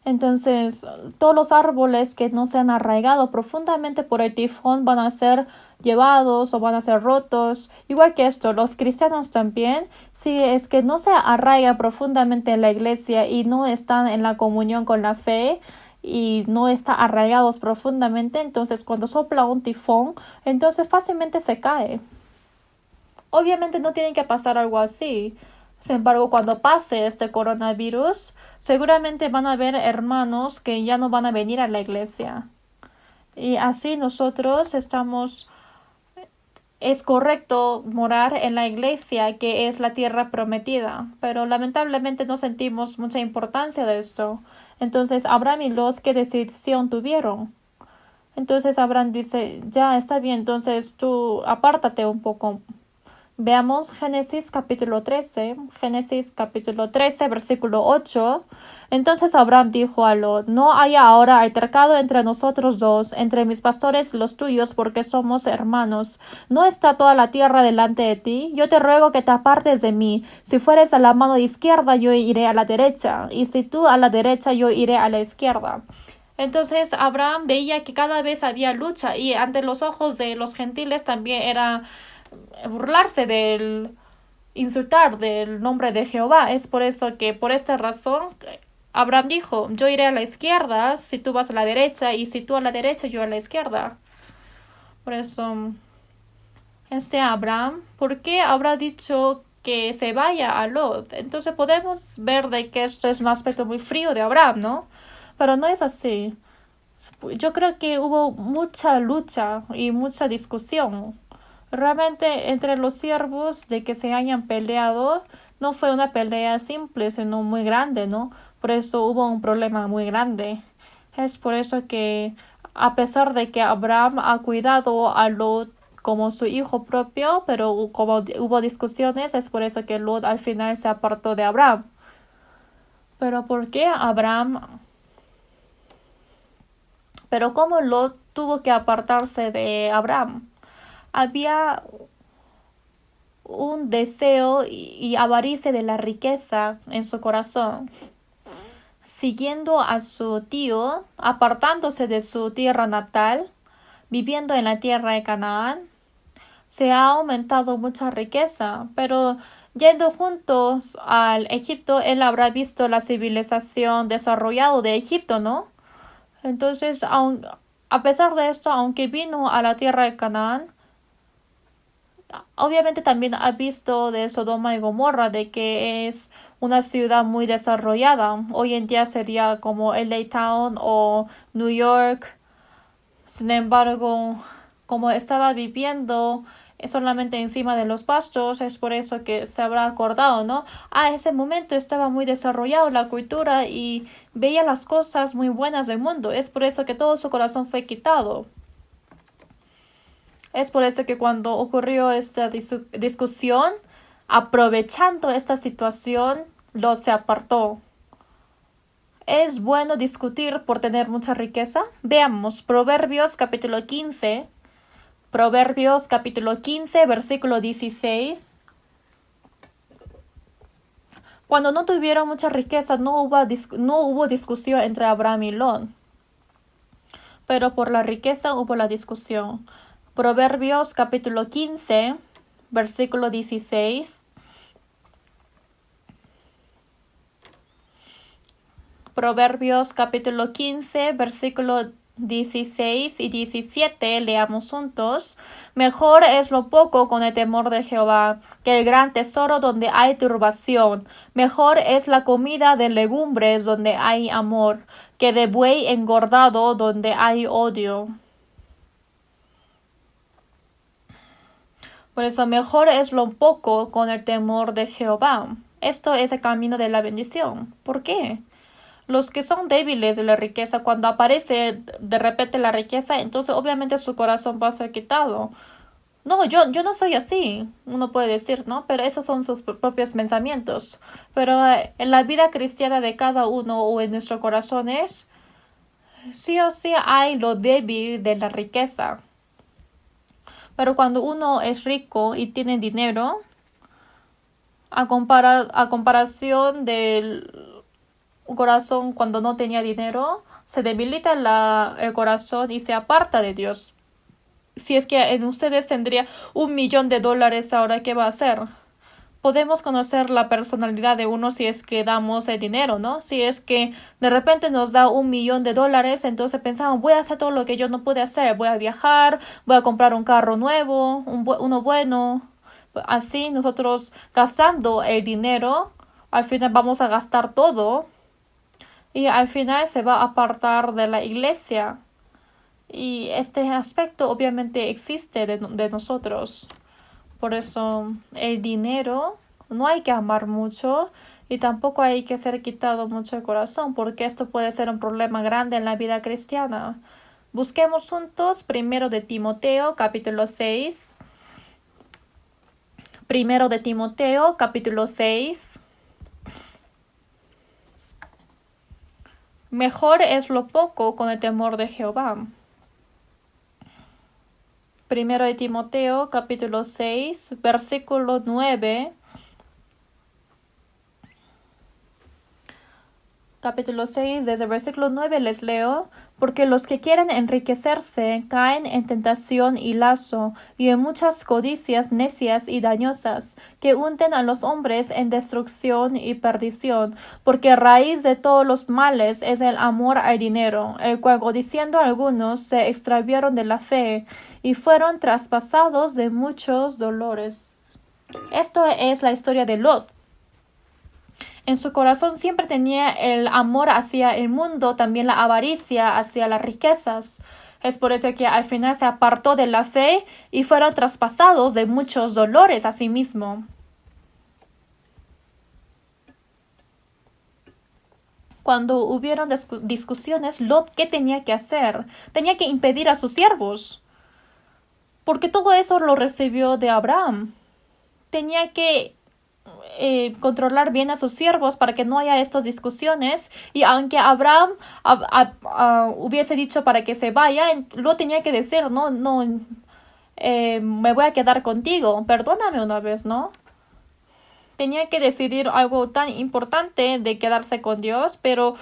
Entonces, todos los árboles que no se han arraigado profundamente por el tifón van a ser llevados o van a ser rotos. Igual que esto, los cristianos también, si es que no se arraigan profundamente en la iglesia y no están en la comunión con la fe y no están arraigados profundamente, entonces cuando sopla un tifón, entonces fácilmente se cae. Obviamente no tiene que pasar algo así. Sin embargo, cuando pase este coronavirus, seguramente van a haber hermanos que ya no van a venir a la iglesia. Y así nosotros es correcto morar en la iglesia que es la tierra prometida, pero lamentablemente no sentimos mucha importancia de esto. Entonces, Abraham y Lot, ¿qué decisión tuvieron? Entonces Abraham dice, ya está bien, entonces tú apártate un poco. Veamos Génesis capítulo 13, versículo 8. Entonces Abraham dijo a Lot, no haya ahora altercado entre nosotros dos, entre mis pastores y los tuyos, porque somos hermanos. ¿No está toda la tierra delante de ti? Yo te ruego que te apartes de mí. Si fueres a la mano izquierda, yo iré a la derecha, y si tú a la derecha, yo iré a la izquierda. Entonces Abraham veía que cada vez había lucha y ante los ojos de los gentiles también era burlarse insultar del nombre de Jehová. Es por eso que por esta razón Abraham dijo, yo iré a la izquierda si tú vas a la derecha y si tú a la derecha yo a la izquierda. Por eso Abraham, ¿por qué habrá dicho que se vaya a Lot? Entonces podemos ver de que esto es un aspecto muy frío de Abraham, ¿no? Pero no es así. Yo creo que hubo mucha lucha y mucha discusión. Realmente entre los siervos de que se hayan peleado no fue una pelea simple, sino muy grande, ¿no? Por eso hubo un problema muy grande. Es por eso que a pesar de que Abraham ha cuidado a Lot como su hijo propio, pero como hubo discusiones, es por eso que Lot al final se apartó de Abraham. Pero ¿por qué Abraham? Pero ¿cómo Lot tuvo que apartarse de Abraham? Había un deseo y avaricia de la riqueza en su corazón. Siguiendo a su tío, apartándose de su tierra natal, viviendo en la tierra de Canaán, se ha aumentado mucha riqueza, pero yendo juntos al Egipto, él habrá visto la civilización desarrollada de Egipto, ¿no? Entonces, a pesar de esto, aunque vino a la tierra de Canaán, obviamente también ha visto de Sodoma y Gomorra, de que es una ciudad muy desarrollada. Hoy en día sería como LA Town o New York. Sin embargo, como estaba viviendo solamente encima de los pastos, es por eso que se habrá acordado, ¿no? Ese momento estaba muy desarrollado la cultura y veía las cosas muy buenas del mundo. Es por eso que todo su corazón fue quitado. Es por eso que cuando ocurrió esta discusión, aprovechando esta situación, Lot se apartó. ¿Es bueno discutir por tener mucha riqueza? Veamos Proverbios capítulo 15. Proverbios capítulo 15, versículo 16. Cuando no tuvieron mucha riqueza, no hubo discusión entre Abraham y Lot. Pero por la riqueza hubo la discusión. Proverbios capítulo 15, versículo 16. Proverbios capítulo 15, versículo 16 y 17, leamos juntos. Mejor es lo poco con el temor de Jehová que el gran tesoro donde hay turbación. Mejor es la comida de legumbres donde hay amor, que de buey engordado donde hay odio. Por eso mejor es lo poco con el temor de Jehová. Esto es el camino de la bendición. ¿Por qué? Los que son débiles de la riqueza, cuando aparece de repente la riqueza, entonces obviamente su corazón va a ser quitado. No, yo no soy así, uno puede decir, ¿no? Pero esos son sus propios pensamientos. Pero en la vida cristiana de cada uno o en nuestros corazones, sí o sí hay lo débil de la riqueza. Pero cuando uno es rico y tiene dinero, a comparación del corazón cuando no tenía dinero, se debilita el corazón y se aparta de Dios. Si es que en ustedes tendría $1,000,000 ahora, ¿qué va a hacer? Podemos conocer la personalidad de uno si es que damos el dinero, ¿no? Si es que de repente nos da $1,000,000, entonces pensamos, voy a hacer todo lo que yo no pude hacer, voy a viajar, voy a comprar un carro nuevo, uno bueno. Así nosotros gastando el dinero, al final vamos a gastar todo y al final se va a apartar de la iglesia. Y este aspecto obviamente existe de nosotros. Por eso el dinero no hay que amar mucho y tampoco hay que ser quitado mucho el corazón, porque esto puede ser un problema grande en la vida cristiana. Busquemos juntos primero de Timoteo capítulo 6. Primero de Timoteo capítulo 6. Mejor es lo poco con el temor de Jehová. Primero de Timoteo capítulo 6, versículo 9. Capítulo 6, desde el versículo 9 les leo, porque los que quieren enriquecerse caen en tentación y lazo, y en muchas codicias necias y dañosas, que hunden a los hombres en destrucción y perdición, porque raíz de todos los males es el amor al dinero, el cual codiciando algunos se extraviaron de la fe, y fueron traspasados de muchos dolores. Esto es la historia de Lot. En su corazón siempre tenía el amor hacia el mundo, también la avaricia hacia las riquezas. Es por eso que al final se apartó de la fe y fueron traspasados de muchos dolores a sí mismo. Cuando hubieron discusiones, Lot, ¿qué tenía que hacer? Tenía que impedir a sus siervos, porque todo eso lo recibió de Abraham. Tenía que controlar bien a sus siervos para que no haya estas discusiones, y aunque Abraham hubiese dicho para que se vaya, luego tenía que decir no, me voy a quedar contigo, perdóname una vez, ¿no? Tenía que decidir algo tan importante de quedarse con Dios, pero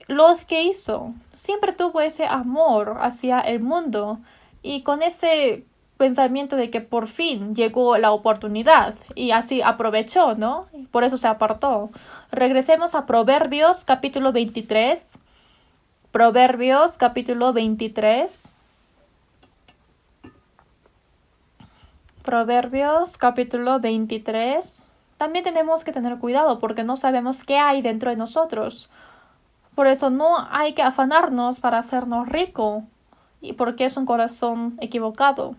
lo que hizo siempre tuvo ese amor hacia el mundo y con ese pensamiento de que por fin llegó la oportunidad y así aprovechó, ¿no? Por eso se apartó. Regresemos a Proverbios capítulo 23. Proverbios capítulo 23. Proverbios capítulo 23. También tenemos que tener cuidado porque no sabemos qué hay dentro de nosotros. Por eso no hay que afanarnos para hacernos ricos y porque es un corazón equivocado.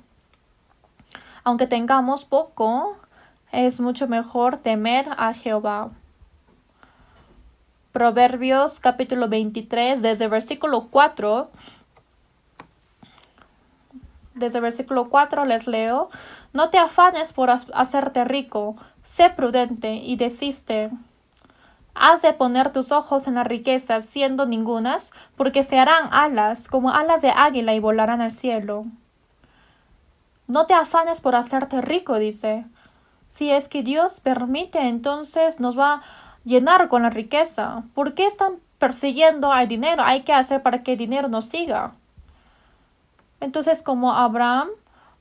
Aunque tengamos poco, es mucho mejor temer a Jehová. Proverbios capítulo 23, desde el versículo 4. Desde el versículo 4 les leo: No te afanes por hacerte rico, sé prudente y desiste. Has de poner tus ojos en las riquezas, siendo ningunas, porque se harán alas, como alas de águila, y volarán al cielo. No te afanes por hacerte rico, dice. Si es que Dios permite, entonces nos va a llenar con la riqueza. ¿Por qué están persiguiendo al dinero? Hay que hacer para que el dinero nos siga. Entonces, como Abraham,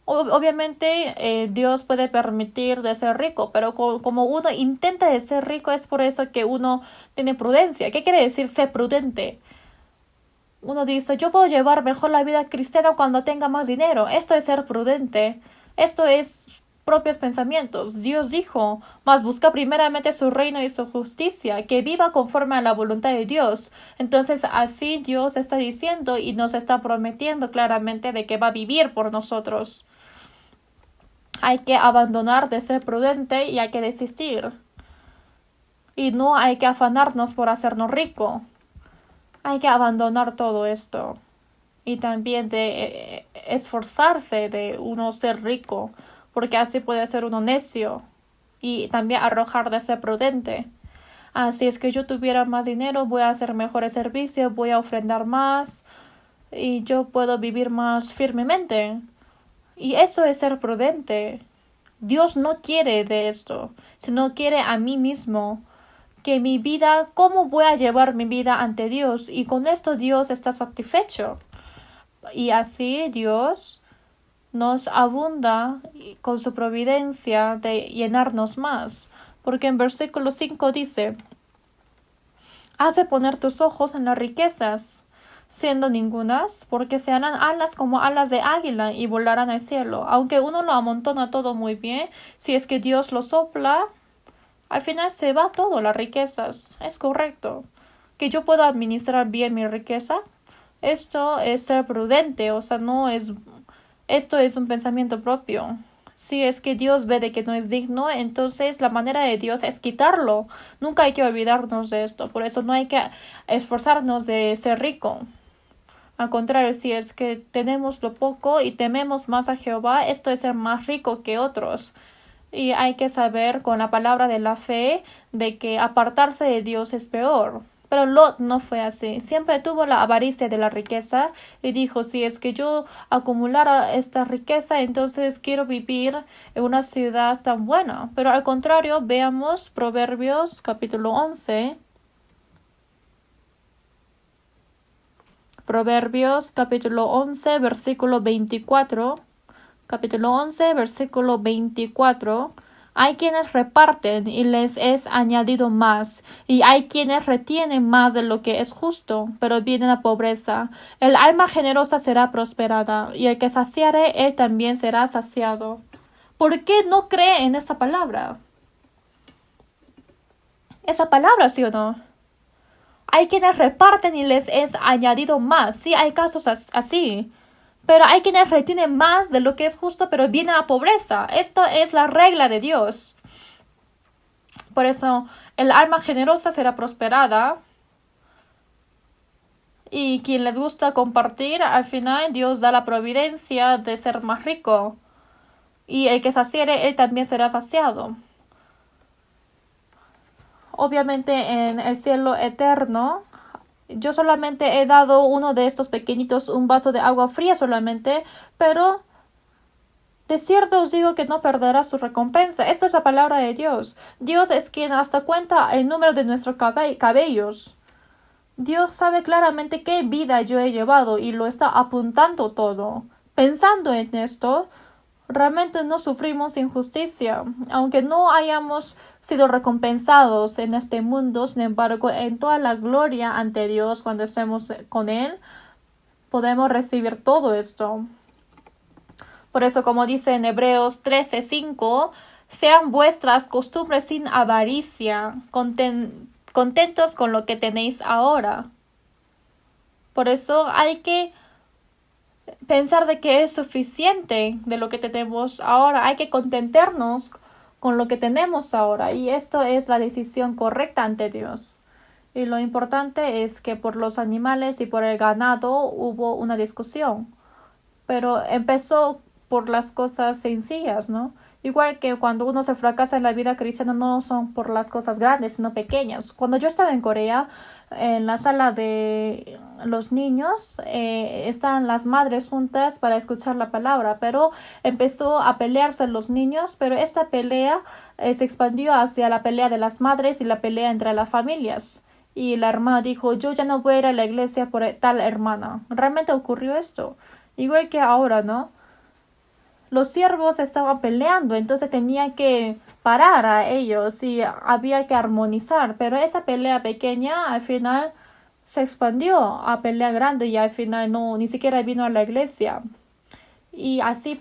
obviamente Dios puede permitir de ser rico, pero como uno intenta de ser rico, es por eso que uno tiene prudencia. ¿Qué quiere decir ser prudente? Uno dice, yo puedo llevar mejor la vida cristiana cuando tenga más dinero. Esto es ser prudente. Esto es propios pensamientos. Dios dijo, mas busca primeramente su reino y su justicia, que viva conforme a la voluntad de Dios. Entonces así Dios está diciendo y nos está prometiendo claramente de que va a vivir por nosotros. Hay que abandonar de ser prudente y hay que desistir. Y no hay que afanarnos por hacernos rico. Hay que abandonar todo esto y también de esforzarse de uno ser rico, porque así puede ser uno necio y también arrojar de ser prudente. Así es que yo tuviera más dinero, voy a hacer mejores servicios, voy a ofrendar más y yo puedo vivir más firmemente. Y eso es ser prudente. Dios no quiere de esto, sino quiere a mí mismo. Que mi vida, cómo voy a llevar mi vida ante Dios, y con esto Dios está satisfecho. Y así Dios nos abunda con su providencia de llenarnos más. Porque en versículo 5 dice, has de poner tus ojos en las riquezas, siendo ningunas, porque se harán alas como alas de águila y volarán al cielo. Aunque uno lo amontona todo muy bien, si es que Dios lo sopla, al final se va todo, las riquezas. Es correcto. Que yo pueda administrar bien mi riqueza, esto es ser prudente, o sea, no es, esto es un pensamiento propio. Si es que Dios ve de que no es digno, entonces la manera de Dios es quitarlo. Nunca hay que olvidarnos de esto. Por eso no hay que esforzarnos de ser rico. Al contrario, si es que tenemos lo poco y tememos más a Jehová, esto es ser más rico que otros. Y hay que saber con la palabra de la fe de que apartarse de Dios es peor. Pero Lot no fue así. Siempre tuvo la avaricia de la riqueza y dijo, si es que yo acumulara esta riqueza, entonces quiero vivir en una ciudad tan buena. Pero al contrario, veamos Proverbios capítulo 11. Proverbios capítulo 11, versículo 24. Capítulo 11, versículo 24. Hay quienes reparten y les es añadido más, y hay quienes retienen más de lo que es justo, pero viene la pobreza. El alma generosa será prosperada, y el que saciare, él también será saciado. ¿Por qué no cree en esa palabra? Esa palabra, ¿sí o no? Hay quienes reparten y les es añadido más. Sí, hay casos así. Pero hay quienes retienen más de lo que es justo, pero viene a pobreza. Esto es la regla de Dios. Por eso, el alma generosa será prosperada. Y quien les gusta compartir, al final Dios da la providencia de ser más rico. Y el que saciere, él también será saciado. Obviamente en el cielo eterno, yo solamente he dado uno de estos pequeñitos, un vaso de agua fría solamente, pero de cierto os digo que no perderá su recompensa. Esto es la palabra de Dios. Dios es quien hasta cuenta el número de nuestros cabellos. Dios sabe claramente qué vida yo he llevado y lo está apuntando todo. Pensando en esto, realmente no sufrimos injusticia. Aunque no hayamos sido recompensados en este mundo, sin embargo, en toda la gloria ante Dios cuando estemos con Él, podemos recibir todo esto. Por eso, como dice en Hebreos 13:5, sean vuestras costumbres sin avaricia, contentos con lo que tenéis ahora. Por eso hay que pensar de que es suficiente de lo que tenemos ahora. Hay que contentarnos con lo que tenemos ahora. Y esto es la decisión correcta ante Dios. Y lo importante es que por los animales y por el ganado hubo una discusión. Pero empezó por las cosas sencillas, ¿no? Igual que cuando uno se fracasa en la vida cristiana no son por las cosas grandes, sino pequeñas. Cuando yo estaba en Corea, en la sala de los niños, están las madres juntas para escuchar la palabra, pero empezó a pelearse los niños, pero esta pelea se expandió hacia la pelea de las madres y la pelea entre las familias. Y la hermana dijo, yo ya no voy a ir a la iglesia por tal hermana. Realmente ocurrió esto. Igual que ahora, ¿no? Los siervos estaban peleando, entonces tenía que parar a ellos y había que armonizar. Pero esa pelea pequeña al final se expandió a pelea grande y al final no, ni siquiera vino a la iglesia. Y así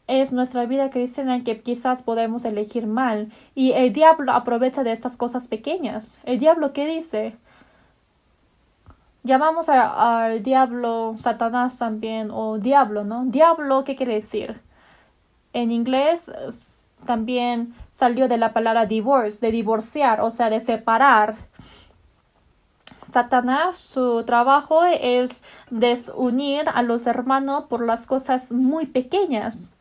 es nuestra vida cristiana que quizás podemos elegir mal. Y el diablo aprovecha de estas cosas pequeñas. ¿El diablo qué dice? Llamamos al diablo Satanás también, o diablo, ¿no? Diablo, ¿qué quiere decir? En inglés también salió de la palabra divorce, de divorciar, o sea, de separar. Satanás, su trabajo es desunir a los hermanos por las cosas muy pequeñas.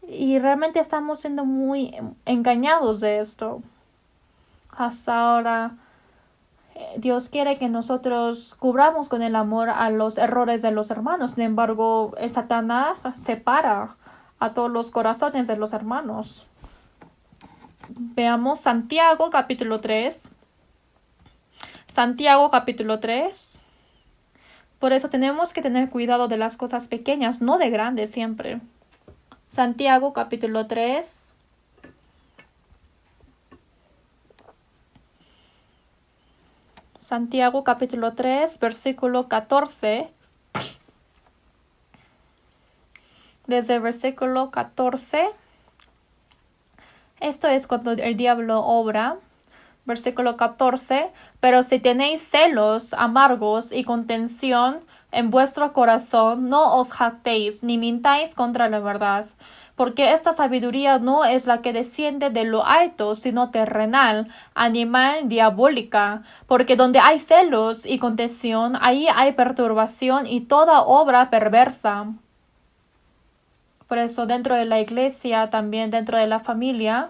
Y realmente estamos siendo muy engañados de esto. Hasta ahora Dios quiere que nosotros cubramos con el amor a los errores de los hermanos. Sin embargo, el Satanás separa a todos los corazones de los hermanos. Veamos Santiago capítulo 3. Santiago capítulo 3. Por eso tenemos que tener cuidado de las cosas pequeñas, no de grandes siempre. Santiago capítulo 3. Santiago capítulo 3, versículo 14. Desde el versículo 14. Esto es cuando el diablo obra. Versículo 14. Pero si tenéis celos amargos y contención en vuestro corazón, no os jactéis ni mintáis contra la verdad. Porque esta sabiduría no es la que desciende de lo alto, sino terrenal, animal, diabólica. Porque donde hay celos y contención, ahí hay perturbación y toda obra perversa. Por eso dentro de la iglesia, también dentro de la familia,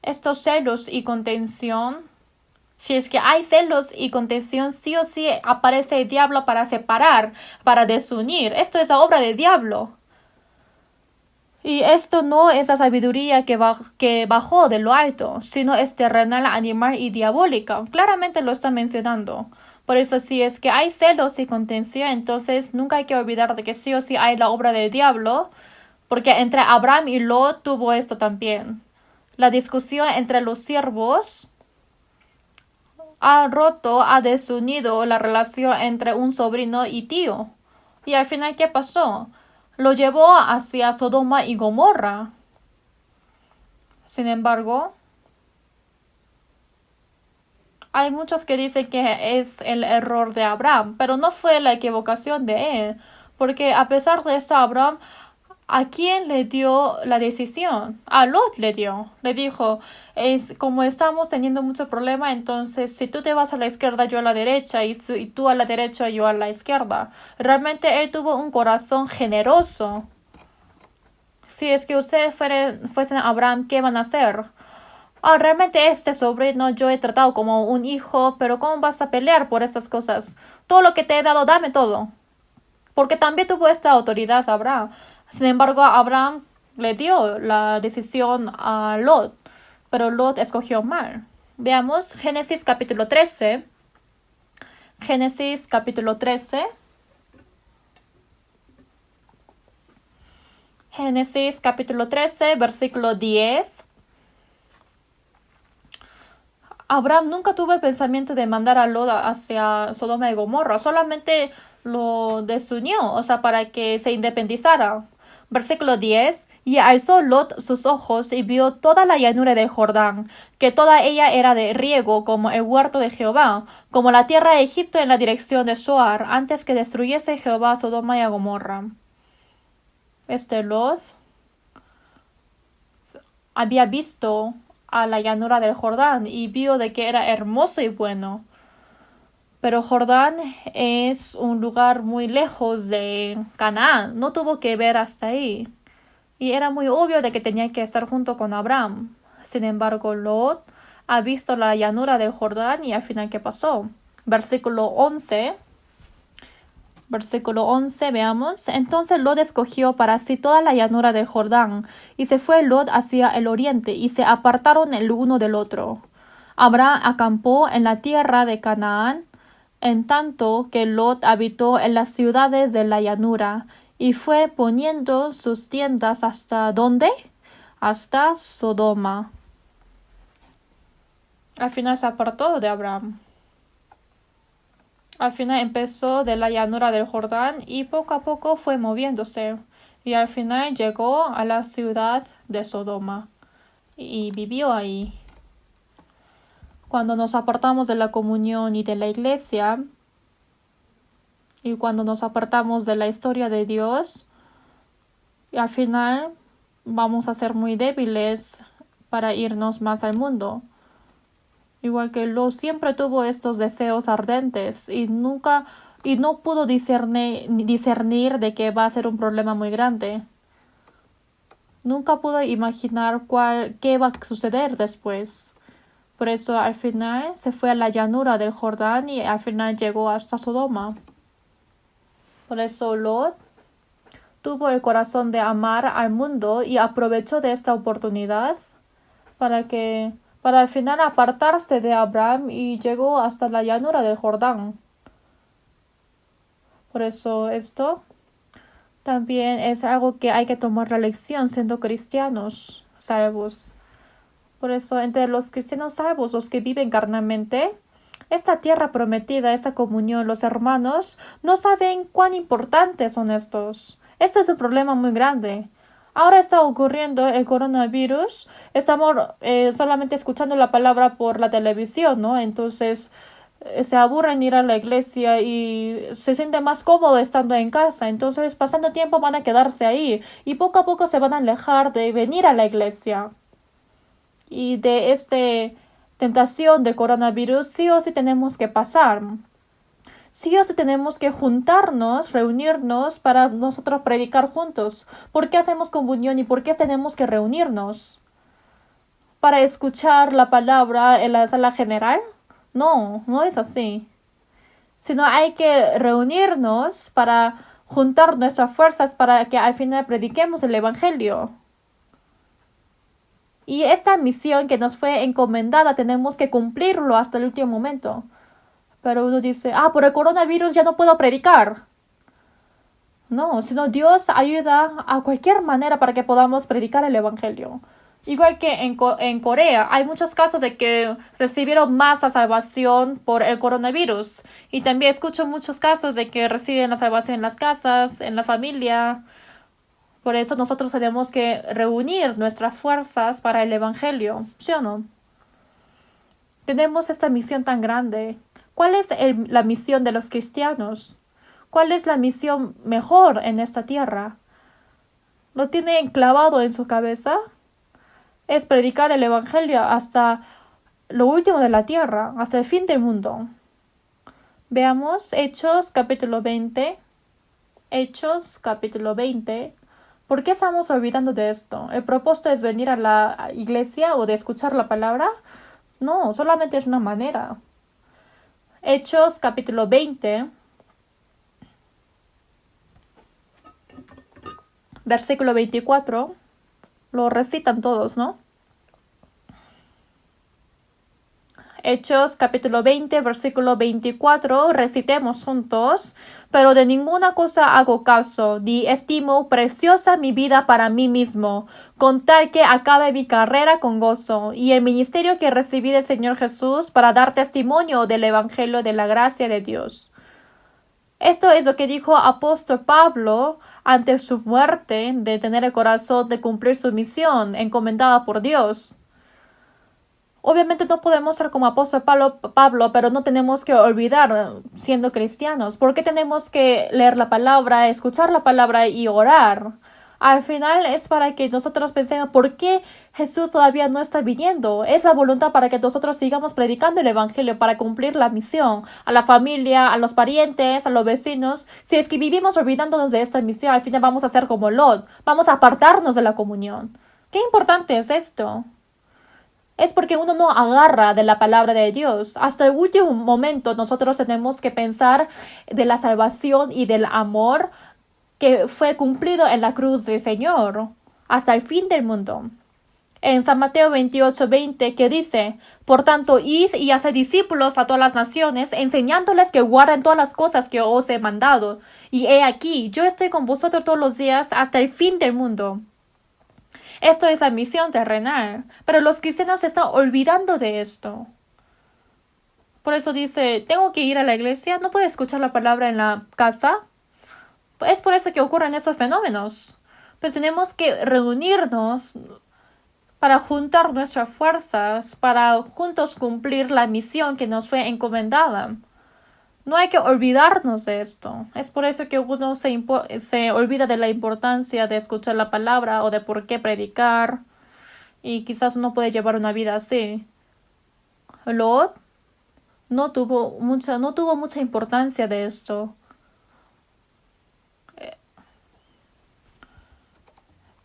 estos celos y contención, si es que hay celos y contención, sí o sí aparece el diablo para separar, para desunir. Esto es la obra del diablo. Y esto no es la sabiduría que bajó de lo alto, sino es terrenal, animal y diabólica. Claramente lo está mencionando. Por eso, si es que hay celos y contención, entonces nunca hay que olvidar de que sí o sí hay la obra del diablo, porque entre Abraham y Lot tuvo esto también. La discusión entre los siervos ha desunido la relación entre un sobrino y tío. Y al final, ¿qué pasó? Lo llevó hacia Sodoma y Gomorra. Sin embargo, hay muchos que dicen que es el error de Abraham, pero no fue la equivocación de él, porque a pesar de esto, Abraham, ¿a quién le dio la decisión? A Lot le dio. Le dijo, como estamos teniendo mucho problema, entonces si tú te vas a la izquierda, yo a la derecha, y tú a la derecha, yo a la izquierda. Realmente él tuvo un corazón generoso. Si es que ustedes fuesen Abraham, ¿qué van a hacer? Realmente este sobrino yo he tratado como un hijo, pero ¿cómo vas a pelear por estas cosas? Todo lo que te he dado, dame todo. Porque también tuvo esta autoridad Abraham. Sin embargo, Abraham le dio la decisión a Lot, pero Lot escogió mal. Veamos Génesis capítulo 13. Génesis capítulo 13. Génesis capítulo 13, versículo 10. Abraham nunca tuvo el pensamiento de mandar a Lot hacia Sodoma y Gomorra, solamente lo desunió, o sea, para que se independizara. Versículo 10. Y alzó Lot sus ojos y vio toda la llanura del Jordán, que toda ella era de riego, como el huerto de Jehová, como la tierra de Egipto en la dirección de Zoar, antes que destruyese Jehová a Sodoma y a Gomorra. Lot había visto a la llanura del Jordán y vio de que era hermoso y bueno. Pero Jordán es un lugar muy lejos de Canaán, no tuvo que ver hasta ahí. Y era muy obvio de que tenía que estar junto con Abraham. Sin embargo, Lot ha visto la llanura del Jordán y al final, ¿qué pasó? Versículo 11. Versículo 11, veamos. Entonces Lot escogió para sí toda la llanura del Jordán, y se fue Lot hacia el oriente, y se apartaron el uno del otro. Abraham acampó en la tierra de Canaán, en tanto que Lot habitó en las ciudades de la llanura, y fue poniendo sus tiendas hasta ¿dónde? Hasta Sodoma. Al final se apartó de Abraham. Al final empezó de la llanura del Jordán y poco a poco fue moviéndose, y al final llegó a la ciudad de Sodoma y vivió ahí. Cuando nos apartamos de la comunión y de la iglesia, y cuando nos apartamos de la historia de Dios, al final vamos a ser muy débiles para irnos más al mundo. Igual que Lot siempre tuvo estos deseos ardentes y no pudo discernir de que va a ser un problema muy grande. Nunca pudo imaginar qué va a suceder después. Por eso al final se fue a la llanura del Jordán y al final llegó hasta Sodoma. Por eso Lot tuvo el corazón de amar al mundo y aprovechó de esta oportunidad para al final apartarse de Abraham y llegó hasta la llanura del Jordán. Por eso esto también es algo que hay que tomar la lección siendo cristianos salvos. Por eso entre los cristianos salvos, los que viven carnalmente, Esta tierra prometida, esta comunión, los hermanos no saben cuán importantes son estos. Este es un problema muy grande. Ahora está ocurriendo el coronavirus. Estamos solamente escuchando la palabra por la televisión, ¿no? Entonces se aburren ir a la iglesia y se sienten más cómodos estando en casa. Entonces, pasando tiempo van a quedarse ahí y poco a poco se van a alejar de venir a la iglesia. Y de esta tentación de coronavirus sí o sí tenemos que pasar. Sí o sí tenemos que juntarnos, reunirnos para nosotros predicar juntos. ¿Por qué hacemos comunión y por qué tenemos que reunirnos? ¿Para escuchar la palabra en la sala general? No, no es así. Sino hay que reunirnos para juntar nuestras fuerzas para que al final prediquemos el Evangelio. Y esta misión que nos fue encomendada tenemos que cumplirlo hasta el último momento. Pero uno dice, por el coronavirus ya no puedo predicar. No, sino Dios ayuda a cualquier manera para que podamos predicar el Evangelio. Igual que en Corea, hay muchos casos de que recibieron más la salvación por el coronavirus. Y también escucho muchos casos de que reciben la salvación en las casas, en la familia. Por eso nosotros tenemos que reunir nuestras fuerzas para el Evangelio, ¿sí o no? Tenemos esta misión tan grande. ¿Cuál es la misión de los cristianos? ¿Cuál es la misión mejor en esta tierra? ¿Lo tienen clavado en su cabeza? Es predicar el Evangelio hasta lo último de la tierra, hasta el fin del mundo. Veamos Hechos capítulo 20. Hechos capítulo 20. ¿Por qué estamos olvidando de esto? ¿El propósito es venir a la iglesia o de escuchar la palabra? No, solamente es una manera. Hechos capítulo 20, versículo 24. Lo recitan todos, ¿no? Hechos capítulo 20, versículo 24, recitemos juntos. Pero de ninguna cosa hago caso, ni estimo preciosa mi vida para mí mismo, con tal que acabe mi carrera con gozo, y el ministerio que recibí del Señor Jesús para dar testimonio del Evangelio de la gracia de Dios. Esto es lo que dijo apóstol Pablo ante su muerte, de tener el corazón de cumplir su misión encomendada por Dios. Obviamente no podemos ser como apóstol Pablo, pero no tenemos que olvidar siendo cristianos. ¿Por qué tenemos que leer la palabra, escuchar la palabra y orar? Al final es para que nosotros pensemos por qué Jesús todavía no está viniendo. Es la voluntad para que nosotros sigamos predicando el Evangelio para cumplir la misión a la familia, a los parientes, a los vecinos. Si es que vivimos olvidándonos de esta misión, al final vamos a ser como Lot. Vamos a apartarnos de la comunión. Qué importante es esto. Es porque uno no agarra de la palabra de Dios. Hasta el último momento nosotros tenemos que pensar de la salvación y del amor que fue cumplido en la cruz del Señor hasta el fin del mundo. En San Mateo 28:20 que dice, por tanto, id y haced discípulos a todas las naciones, enseñándoles que guarden todas las cosas que os he mandado. Y he aquí, yo estoy con vosotros todos los días hasta el fin del mundo. Esto es la misión terrenal, pero los cristianos se están olvidando de esto. Por eso dice, tengo que ir a la iglesia, no puedo escuchar la palabra en la casa. Es por eso que ocurren estos fenómenos. Pero tenemos que reunirnos para juntar nuestras fuerzas, para juntos cumplir la misión que nos fue encomendada. No hay que olvidarnos de esto. Es por eso que uno se olvida de la importancia de escuchar la palabra o de por qué predicar. Y quizás uno puede llevar una vida así. Lot no tuvo mucha importancia de esto.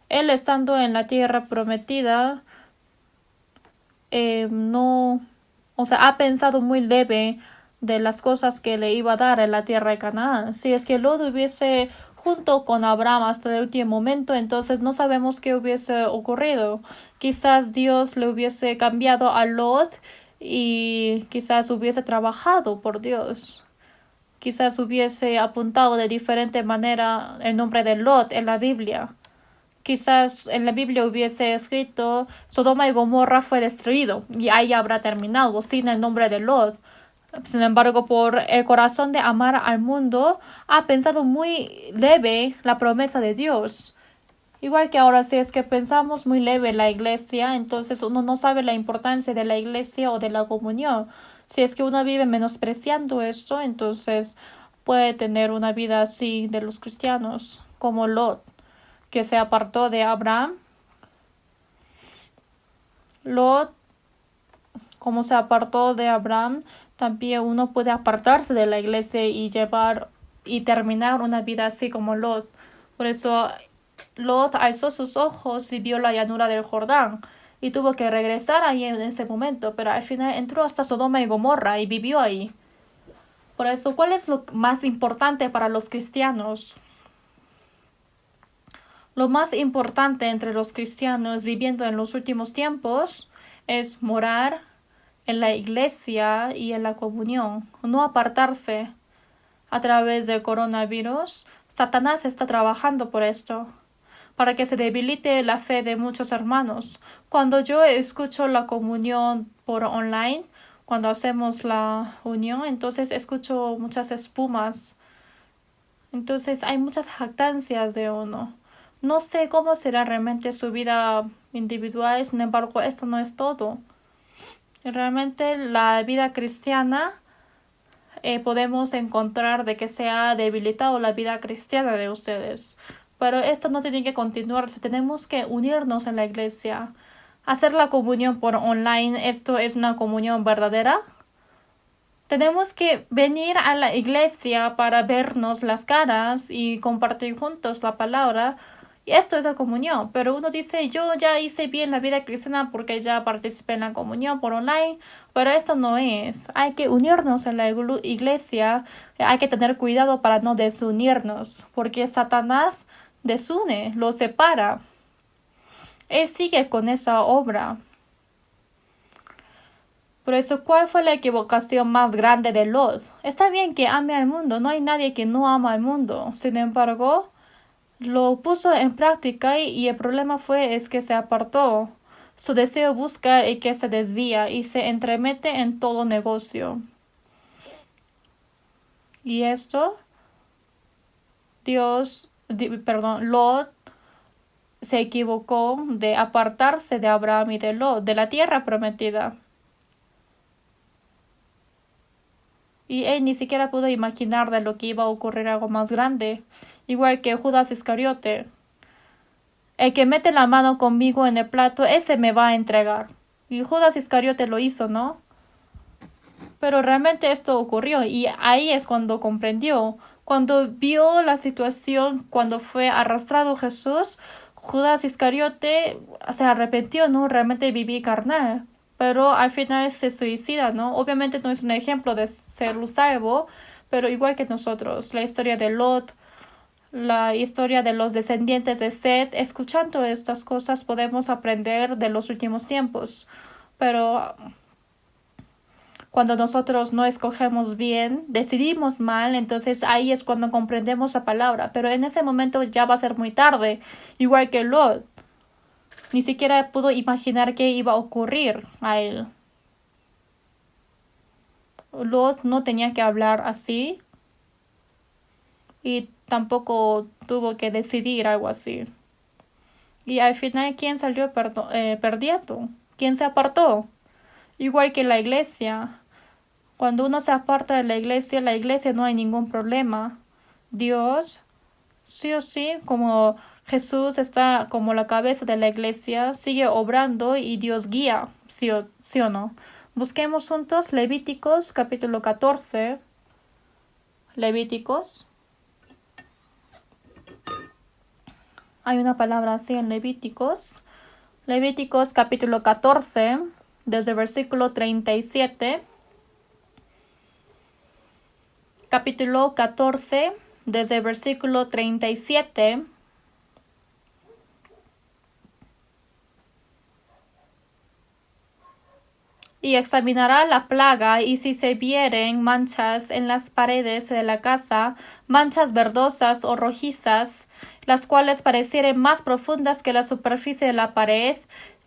Él estando en la tierra prometida, ha pensado muy leve de las cosas que le iba a dar en la tierra de Canaán. Si es que Lot hubiese junto con Abraham hasta el último momento, entonces no sabemos qué hubiese ocurrido. Quizás Dios le hubiese cambiado a Lot y quizás hubiese trabajado por Dios. Quizás hubiese apuntado de diferente manera el nombre de Lot en la Biblia. Quizás en la Biblia hubiese escrito Sodoma y Gomorra fue destruido y ahí habrá terminado sin el nombre de Lot. Sin embargo, por el corazón de amar al mundo, ha pensado muy leve la promesa de Dios. Igual que ahora, si es que pensamos muy leve la iglesia, entonces uno no sabe la importancia de la iglesia o de la comunión. Si es que uno vive menospreciando esto, entonces puede tener una vida así de los cristianos, como Lot, que se apartó de Abraham. Lot, como se apartó de Abraham, también uno puede apartarse de la iglesia y llevar y terminar una vida así como Lot. Por eso Lot alzó sus ojos y vio la llanura del Jordán y tuvo que regresar ahí en ese momento, pero al final entró hasta Sodoma y Gomorra y vivió ahí. Por eso, ¿cuál es lo más importante para los cristianos? Lo más importante entre los cristianos viviendo en los últimos tiempos es morar en la iglesia y en la comunión, no apartarse. A través del coronavirus, Satanás está trabajando por esto, para que se debilite la fe de muchos hermanos. Cuando yo escucho la comunión por online, cuando hacemos la unión, entonces escucho muchas espumas. Entonces hay muchas jactancias de uno. No sé cómo será realmente su vida individual, sin embargo, esto no es todo. Realmente la vida cristiana podemos encontrar de que se ha debilitado la vida cristiana de ustedes. Pero esto no tiene que continuarse. Tenemos que unirnos en la iglesia. Hacer la comunión por online, ¿esto es una comunión verdadera? Tenemos que venir a la iglesia para vernos las caras y compartir juntos la palabra. Y esto es la comunión. Pero uno dice, yo ya hice bien la vida cristiana porque ya participé en la comunión por online. Pero esto no es. Hay que unirnos en la iglesia. Hay que tener cuidado para no desunirnos. Porque Satanás desune, lo separa. Él sigue con esa obra. Por eso, ¿cuál fue la equivocación más grande de Lot? Está bien que ame al mundo, no hay nadie que no ama al mundo. Sin embargo, lo puso en práctica y el problema es que se apartó. Su deseo busca y que se desvía y se entremete en todo negocio. Y esto, Lot se equivocó de apartarse de Abraham y de Lot, de la tierra prometida. Y él ni siquiera pudo imaginar de lo que iba a ocurrir algo más grande, igual que Judas Iscariote. El que mete la mano conmigo en el plato, ese me va a entregar. Y Judas Iscariote lo hizo, ¿no? Pero realmente esto ocurrió y ahí es cuando comprendió. Cuando vio la situación, cuando fue arrastrado Jesús, Judas Iscariote se arrepintió, ¿no? Realmente viví carnal. Pero al final se suicida, ¿no? Obviamente no es un ejemplo de ser salvo, pero igual que nosotros, la historia de Lot, la historia de los descendientes de Seth, escuchando estas cosas podemos aprender de los últimos tiempos. Pero cuando nosotros no escogemos bien, decidimos mal, entonces ahí es cuando comprendemos la palabra. Pero en ese momento ya va a ser muy tarde, igual que Lot. Ni siquiera pudo imaginar qué iba a ocurrir a él. Lot no tenía que hablar así y tampoco tuvo que decidir algo así. Y al final, ¿quién salió perdiendo? ¿Quién se apartó? Igual que la iglesia. Cuando uno se aparta de la iglesia no hay ningún problema. Dios, sí o sí, como Jesús está como la cabeza de la iglesia, sigue obrando y Dios guía, sí o no. Busquemos juntos Levíticos capítulo 14. Levíticos. Hay una palabra así en Levíticos. Levíticos capítulo 14, desde el versículo 37. Capítulo 14, desde el versículo 37. Y examinará la plaga, y si se vieren manchas en las paredes de la casa, manchas verdosas o rojizas, las cuales parecieren más profundas que la superficie de la pared,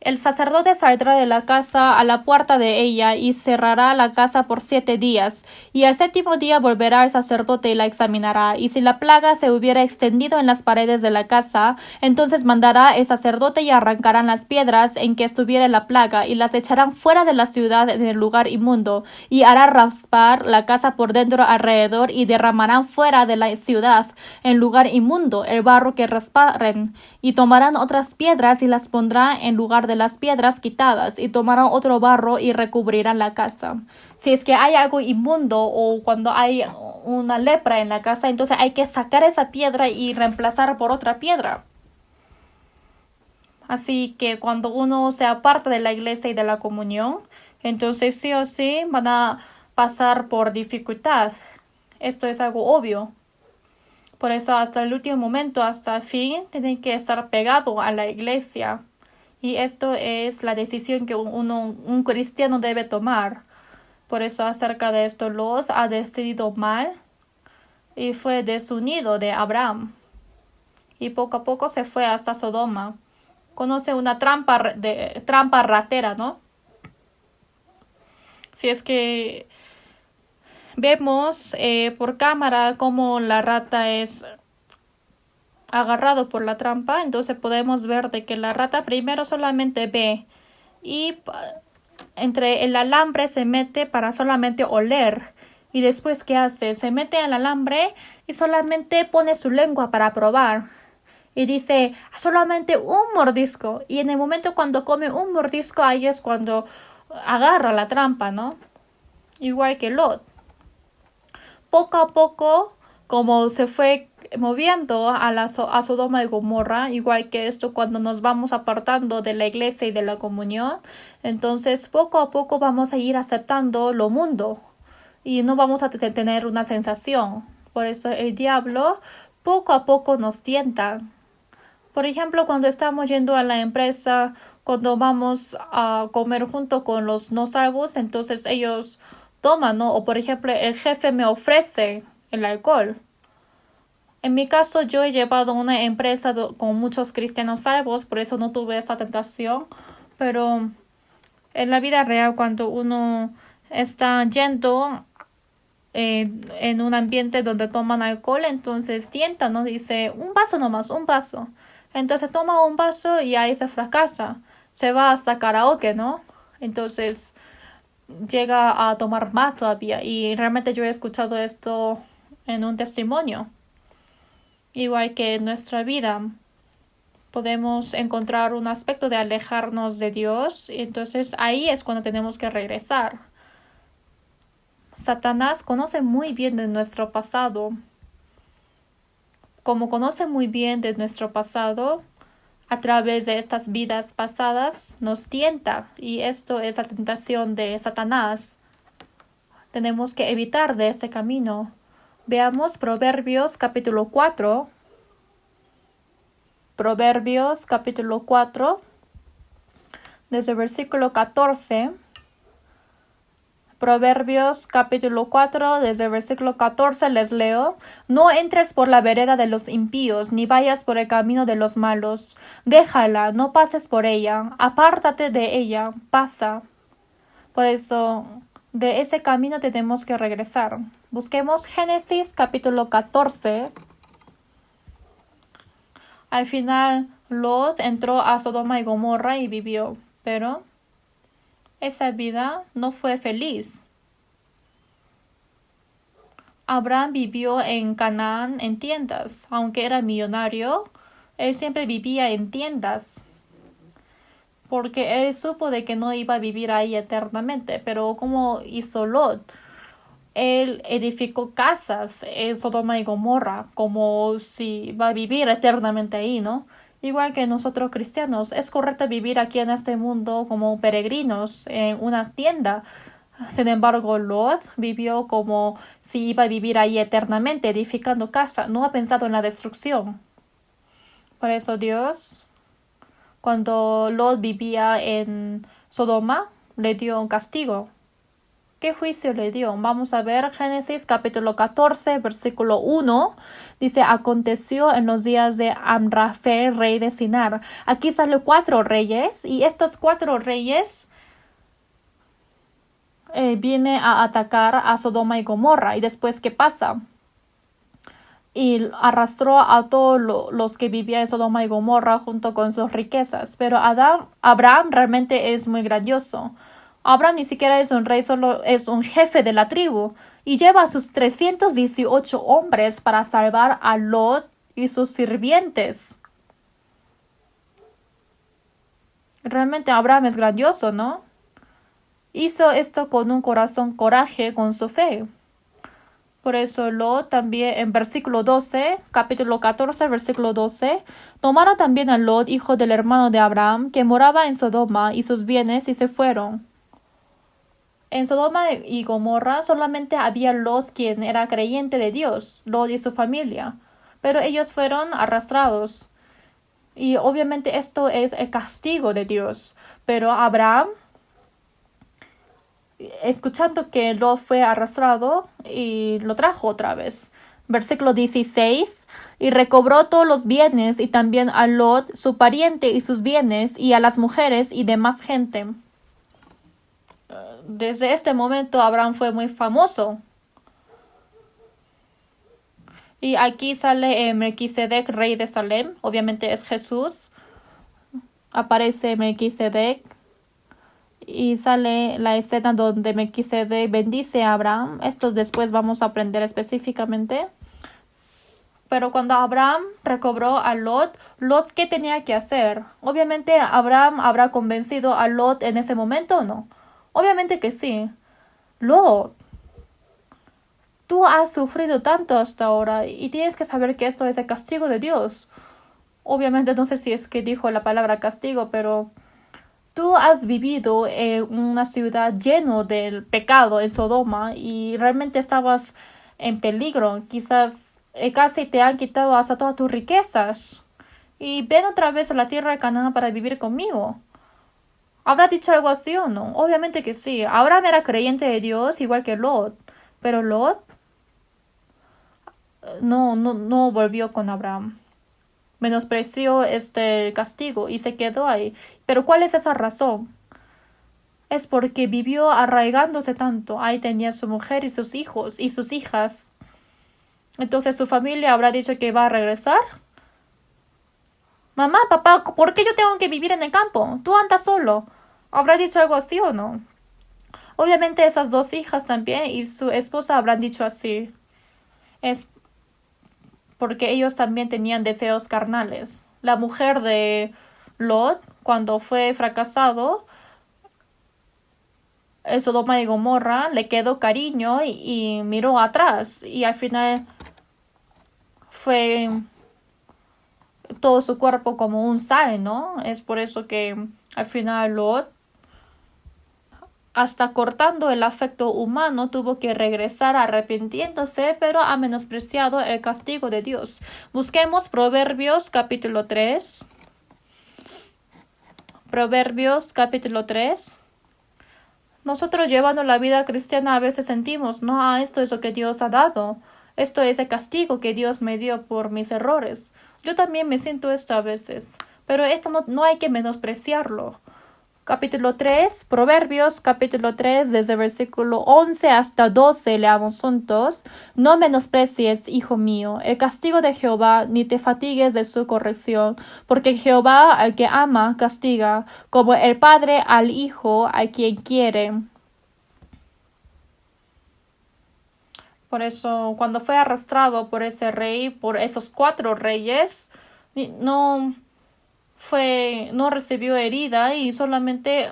El sacerdote saldrá de la casa a la puerta de ella y cerrará la casa por 7 días, y al séptimo día volverá el sacerdote y la examinará, y si la plaga se hubiera extendido en las paredes de la casa, entonces mandará el sacerdote y arrancarán las piedras en que estuviera la plaga, y las echarán fuera de la ciudad en el lugar inmundo, y hará raspar la casa por dentro alrededor, y derramarán fuera de la ciudad, en lugar inmundo, el barro que rasparen, y tomarán otras piedras y las pondrá en lugar de las piedras quitadas, y tomarán otro barro y recubrirán la casa. Si es que hay algo inmundo o cuando hay una lepra en la casa, entonces hay que sacar esa piedra y reemplazar por otra piedra. Así que cuando uno se aparta de la iglesia y de la comunión, entonces sí o sí van a pasar por dificultad. Esto es algo obvio. Por eso hasta el último momento, hasta el fin, tienen que estar pegados a la iglesia. Y esto es la decisión que un cristiano debe tomar. Por eso acerca de esto, Lot ha decidido mal y fue desunido de Abraham. Y poco a poco se fue hasta Sodoma. Conoce una trampa ratera, ¿no? Si es que vemos por cámara cómo la rata es agarrado por la trampa, entonces podemos ver de que la rata primero solamente ve y entre el alambre se mete para solamente oler, y después ¿qué hace? Se mete al alambre y solamente pone su lengua para probar y dice solamente un mordisco, y en el momento cuando come un mordisco ahí es cuando agarra la trampa, ¿no? Igual que Lot. Poco a poco, como se fue moviendo a Sodoma y Gomorra, igual que esto cuando nos vamos apartando de la iglesia y de la comunión, entonces poco a poco vamos a ir aceptando lo mundo y no vamos a tener una sensación. Por eso el diablo poco a poco nos tienta. Por ejemplo, cuando estamos yendo a la empresa, cuando vamos a comer junto con los no salvos, entonces ellos toman, ¿no? O por ejemplo, el jefe me ofrece el alcohol. En mi caso, yo he llevado una empresa con muchos cristianos salvos, por eso no tuve esa tentación. Pero en la vida real, cuando uno está yendo en un ambiente donde toman alcohol, entonces tienta, ¿no? Dice, un vaso nomás, un vaso. Entonces toma un vaso y ahí se fracasa. Se va hasta karaoke, ¿no? Entonces llega a tomar más todavía. Y realmente yo he escuchado esto en un testimonio. Igual que en nuestra vida podemos encontrar un aspecto de alejarnos de Dios, y entonces ahí es cuando tenemos que regresar. Satanás conoce muy bien de nuestro pasado. Como conoce muy bien de nuestro pasado, a través de estas vidas pasadas nos tienta, y esto es la tentación de Satanás. Tenemos que evitar de este camino. Veamos Proverbios capítulo 4. Proverbios capítulo 4, desde el versículo 14. Proverbios capítulo 4, desde el versículo 14 les leo. No entres por la vereda de los impíos, ni vayas por el camino de los malos. Déjala, no pases por ella. Apártate de ella, pasa. Por eso, de ese camino tenemos que regresar. Busquemos Génesis capítulo 14. Al final, Lot entró a Sodoma y Gomorra y vivió, pero esa vida no fue feliz. Abraham vivió en Canaán en tiendas. Aunque era millonario, él siempre vivía en tiendas, porque él supo de que no iba a vivir ahí eternamente. Pero como hizo Lot, él edificó casas en Sodoma y Gomorra, como si va a vivir eternamente ahí, ¿no? Igual que nosotros cristianos, es correcto vivir aquí en este mundo como peregrinos en una tienda. Sin embargo, Lot vivió como si iba a vivir ahí eternamente, edificando casa. No ha pensado en la destrucción. Por eso Dios, cuando Lot vivía en Sodoma, le dio un castigo. ¿qué juicio le dio? Vamos a ver Génesis capítulo 14, versículo 1. Dice, aconteció en los días de Amrafel, rey de Sinar. Aquí salen 4 reyes y estos 4 reyes viene a atacar a Sodoma y Gomorra. ¿Y después qué pasa? Y arrastró a todos los que vivían en Sodoma y Gomorra junto con sus riquezas. Pero Abraham realmente es muy grandioso. Abraham ni siquiera es un rey, solo es un jefe de la tribu. Y lleva a sus 318 hombres para salvar a Lot y sus sirvientes. Realmente Abraham es grandioso, ¿no? Hizo esto con un coraje, con su fe. Por eso Lot también en versículo 12, capítulo 14, versículo 12, tomaron también a Lot, hijo del hermano de Abraham, que moraba en Sodoma, y sus bienes, y se fueron. En Sodoma y Gomorra solamente había Lot, quien era creyente de Dios, Lot y su familia, pero ellos fueron arrastrados. Y obviamente esto es el castigo de Dios. Pero Abraham, escuchando que Lot fue arrastrado, y lo trajo otra vez. Versículo 16. Y recobró todos los bienes, y también a Lot, su pariente, y sus bienes, y a las mujeres y demás gente. Desde este momento Abraham fue muy famoso. Y aquí sale Melquisedec, rey de Salem. Obviamente es Jesús. Aparece Melquisedec. Y sale la escena donde Melquisedec bendice a Abraham. Esto después vamos a aprender específicamente. Pero cuando Abraham recobró a Lot, Lot, ¿qué tenía que hacer? Obviamente Abraham habrá convencido a Lot en ese momento, ¿o no? Obviamente que sí. Lot, tú has sufrido tanto hasta ahora y tienes que saber que esto es el castigo de Dios. Obviamente no sé si es que dijo la palabra castigo, pero tú has vivido en una ciudad lleno del pecado en Sodoma y realmente estabas en peligro. Quizás casi te han quitado hasta todas tus riquezas. Y ven otra vez a la tierra de Canaán para vivir conmigo. ¿Habrá dicho algo así o no? Obviamente que sí. Abraham era creyente de Dios igual que Lot. Pero Lot no volvió con Abraham. Menospreció este castigo y se quedó ahí. Pero ¿cuál es esa razón? Es porque vivió arraigándose tanto. Ahí tenía su mujer y sus hijos y sus hijas. Entonces su familia habrá dicho que va a regresar. Mamá, papá, ¿por qué yo tengo que vivir en el campo? Tú andas solo. ¿Habrá dicho algo así o no? Obviamente esas 2 hijas también y su esposa habrán dicho así. Es porque ellos también tenían deseos carnales. La mujer de Lot, cuando fue fracasado, el Sodoma y Gomorra, le quedó cariño y miró atrás. Y al final fue todo su cuerpo como un sal, ¿no? Es por eso que al final Lot, hasta cortando el afecto humano, tuvo que regresar arrepintiéndose, pero ha menospreciado el castigo de Dios. Busquemos Proverbios capítulo 3. Proverbios capítulo 3. Nosotros llevando la vida cristiana a veces sentimos, no, esto es lo que Dios ha dado. Esto es el castigo que Dios me dio por mis errores. Yo también me siento esto a veces, pero esto no hay que menospreciarlo. Capítulo 3, Proverbios, capítulo 3, desde versículo 11 hasta 12, leamos juntos. No menosprecies, hijo mío, el castigo de Jehová, ni te fatigues de su corrección, porque Jehová al que ama castiga, como el padre al hijo a quien quiere. Por eso, cuando fue arrastrado por ese rey, por esos 4 reyes, no recibió herida y solamente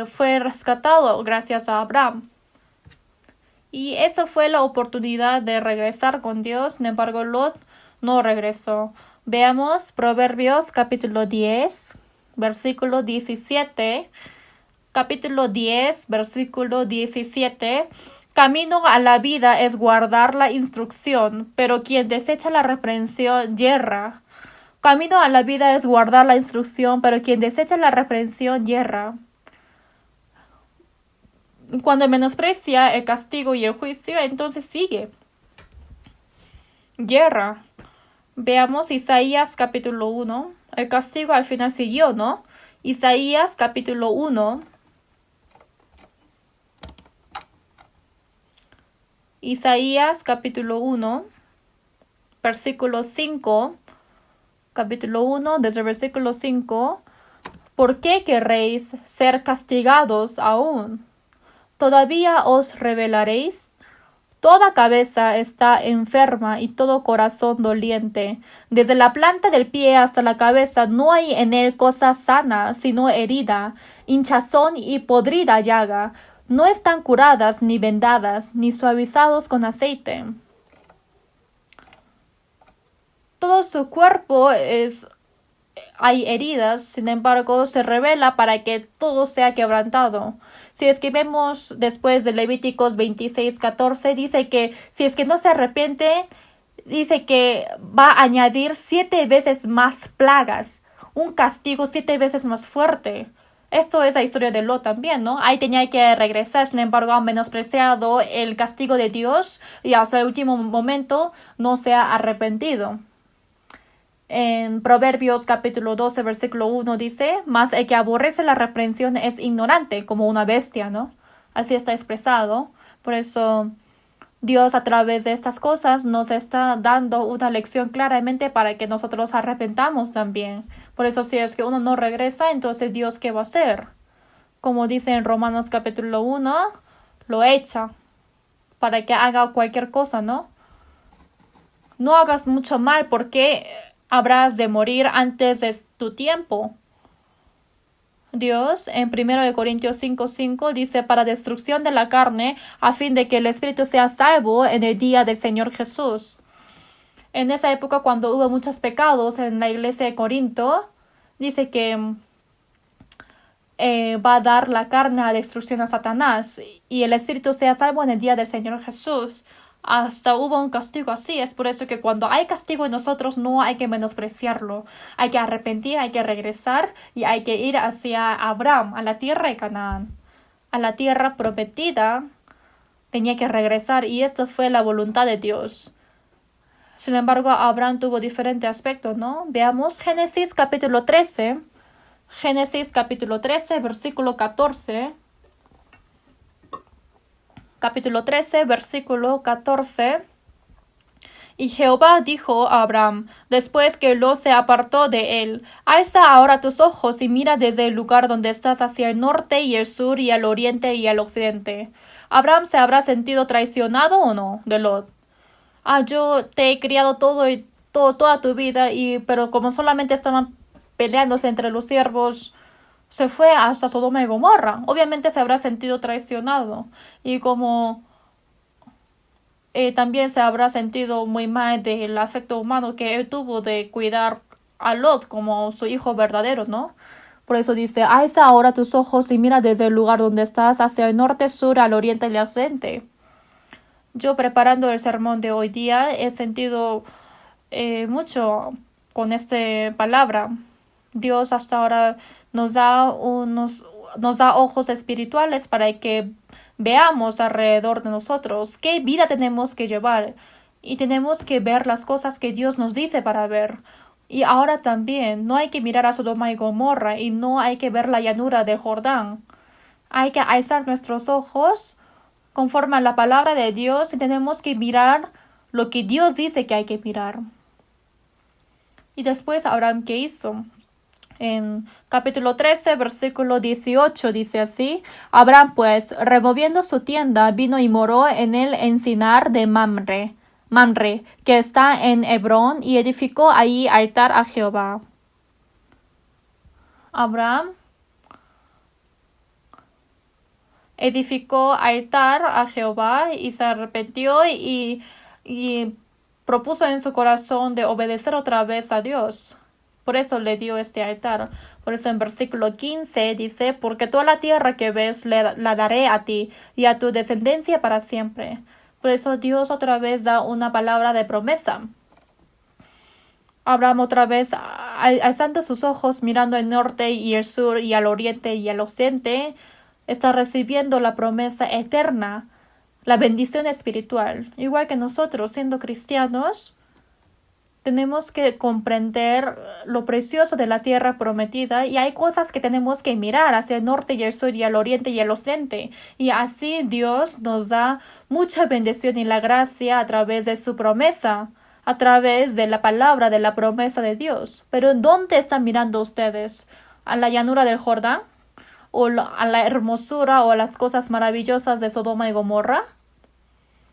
fue rescatado gracias a Abraham. Y esa fue la oportunidad de regresar con Dios. Sin embargo, Lot no regresó. Veamos Proverbios capítulo 10, versículo 17. Capítulo 10, versículo 17. Camino a la vida es guardar la instrucción, pero quien desecha la reprensión yerra. Camino a la vida es guardar la instrucción, pero quien desecha la reprensión yerra. Cuando menosprecia el castigo y el juicio, entonces sigue. Guerra. Veamos Isaías capítulo 1. El castigo al final siguió, ¿no? Isaías capítulo 1. Isaías capítulo 1, versículo 5. Capítulo 1, desde el versículo 5. ¿Por qué querréis ser castigados aún? ¿Todavía os rebelaréis? Toda cabeza está enferma y todo corazón doliente. Desde la planta del pie hasta la cabeza no hay en él cosa sana, sino herida, hinchazón y podrida llaga. No están curadas ni vendadas, ni suavizados con aceite. Todo su cuerpo hay heridas, sin embargo, se revela para que todo sea quebrantado. Si es que vemos después de Levíticos 26:14, dice que si es que no se arrepiente, dice que va a añadir 7 veces más plagas, un castigo 7 veces más fuerte. Esto es la historia de Lot también, ¿no? Ahí tenía que regresar, sin embargo, ha menospreciado el castigo de Dios y hasta el último momento no se ha arrepentido. En Proverbios capítulo 12, versículo 1 dice, mas el que aborrece la reprensión es ignorante, como una bestia, ¿no? Así está expresado. Por eso Dios a través de estas cosas nos está dando una lección claramente para que nosotros arrepentamos también. Por eso si es que uno no regresa, entonces Dios ¿qué va a hacer? Como dice en Romanos capítulo 1, lo echa para que haga cualquier cosa, ¿no? No hagas mucho mal porque habrás de morir antes de tu tiempo. Dios en 1 Corintios 5:5 dice para destrucción de la carne a fin de que el espíritu sea salvo en el día del Señor Jesús. En esa época cuando hubo muchos pecados en la iglesia de Corinto, dice que va a dar la carne a destrucción a Satanás y el espíritu sea salvo en el día del Señor Jesús. Hasta hubo un castigo así. Es por eso que cuando hay castigo en nosotros no hay que menospreciarlo. Hay que arrepentir, hay que regresar y hay que ir hacia Abraham, a la tierra de Canaán, a la tierra prometida. Tenía que regresar y esto fue la voluntad de Dios. Sin embargo, Abraham tuvo diferente aspecto, ¿no? Veamos Génesis capítulo 13. Génesis capítulo 13, versículo 14. Capítulo 13, versículo 14. Y Jehová dijo a Abraham, después que Lot se apartó de él, alza ahora tus ojos y mira desde el lugar donde estás hacia el norte y el sur y el oriente y el occidente. ¿Abraham se habrá sentido traicionado o no de Lot? Yo te he criado toda tu vida, pero como solamente estaban peleándose entre los siervos, se fue hasta Sodoma y Gomorra. Obviamente se habrá sentido traicionado. Y como también se habrá sentido muy mal del afecto humano que él tuvo de cuidar a Lot como su hijo verdadero, ¿no? Por eso dice, alza ahora tus ojos y mira desde el lugar donde estás hacia el norte, sur, al oriente y al occidente. Yo preparando el sermón de hoy día he sentido mucho con esta palabra. Dios hasta ahora nos da ojos espirituales para que veamos alrededor de nosotros qué vida tenemos que llevar y tenemos que ver las cosas que Dios nos dice para ver. Y ahora también no hay que mirar a Sodoma y Gomorra y no hay que ver la llanura de Jordán. Hay que alzar nuestros ojos conforme a la palabra de Dios y tenemos que mirar lo que Dios dice que hay que mirar. Y después Abraham, ¿qué hizo? En capítulo 13, versículo 18 dice así, Abraham pues, removiendo su tienda, vino y moró en el encinar de Mamre, que está en Hebrón, y edificó ahí altar a Jehová. Abraham edificó altar a Jehová y se arrepintió y propuso en su corazón de obedecer otra vez a Dios. Por eso le dio este altar. Por eso en versículo 15 dice, porque toda la tierra que ves la daré a ti y a tu descendencia para siempre. Por eso Dios otra vez da una palabra de promesa. Abraham otra vez alzando sus ojos, mirando el norte y el sur y al oriente y al occidente, está recibiendo la promesa eterna, la bendición espiritual. Igual que nosotros, siendo cristianos, tenemos que comprender lo precioso de la tierra prometida y hay cosas que tenemos que mirar hacia el norte y el sur y el oriente y el occidente. Y así Dios nos da mucha bendición y la gracia a través de su promesa, a través de la palabra de la promesa de Dios. Pero ¿dónde están mirando ustedes? ¿A la llanura del Jordán? ¿O a la hermosura o a las cosas maravillosas de Sodoma y Gomorra?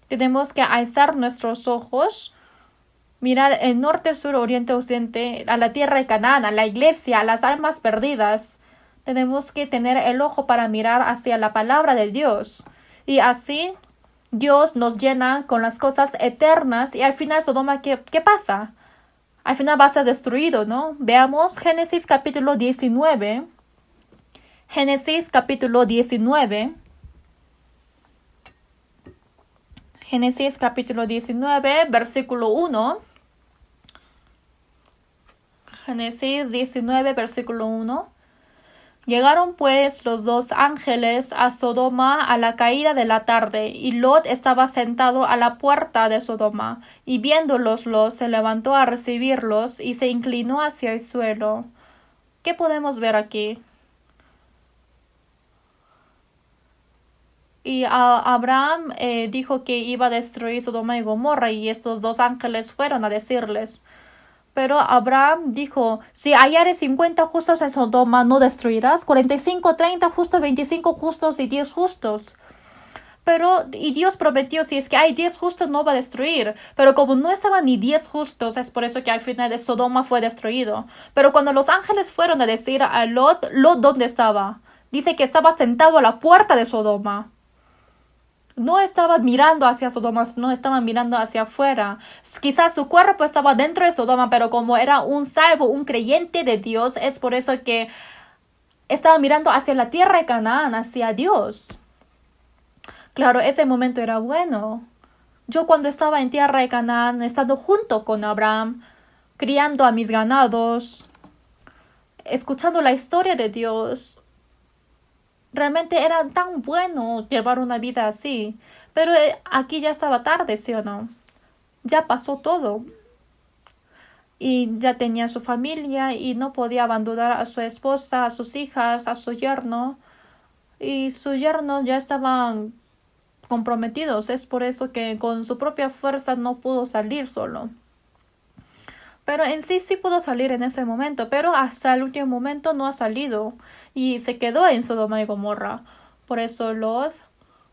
Tenemos que alzar nuestros ojos, mirar el norte, sur, oriente, occidente, a la tierra de Canaán, a la iglesia, a las almas perdidas. Tenemos que tener el ojo para mirar hacia la palabra de Dios. Y así Dios nos llena con las cosas eternas y al final Sodoma, ¿qué pasa? Al final va a ser destruido, ¿no? Veamos Génesis capítulo 19. Génesis capítulo 19. Génesis capítulo 19, versículo 1. Génesis 19, versículo 1. Llegaron pues los dos ángeles a Sodoma a la caída de la tarde, y Lot estaba sentado a la puerta de Sodoma, y viéndolos Lot se levantó a recibirlos y se inclinó hacia el suelo. ¿Qué podemos ver aquí? Y Abraham dijo que iba a destruir Sodoma y Gomorra, y estos dos ángeles fueron a decirles. Pero Abraham dijo, si hallares 50 justos en Sodoma, ¿no destruirás? 45, 30 justos, 25 justos y 10 justos. Y Dios prometió, si es que hay 10 justos, no va a destruir. Pero como no estaban ni 10 justos, es por eso que al final de Sodoma fue destruido. Pero cuando los ángeles fueron a decir a Lot, ¿dónde estaba? Dice que estaba sentado a la puerta de Sodoma. No estaba mirando hacia Sodoma, no estaba mirando hacia afuera. Quizás su cuerpo estaba dentro de Sodoma, pero como era un salvo, un creyente de Dios, es por eso que estaba mirando hacia la tierra de Canaán, hacia Dios. Claro, ese momento era bueno. Yo cuando estaba en tierra de Canaán, estando junto con Abraham, criando a mis ganados, escuchando la historia de Dios, realmente era tan bueno llevar una vida así. Pero aquí ya estaba tarde, ¿sí o no? Ya pasó todo. Y ya tenía su familia y no podía abandonar a su esposa, a sus hijas, a su yerno. Y su yerno ya estaban comprometidos. Es por eso que con su propia fuerza no pudo salir solo. Pero en sí pudo salir en ese momento, pero hasta el último momento no ha salido y se quedó en Sodoma y Gomorra. Por eso Lot,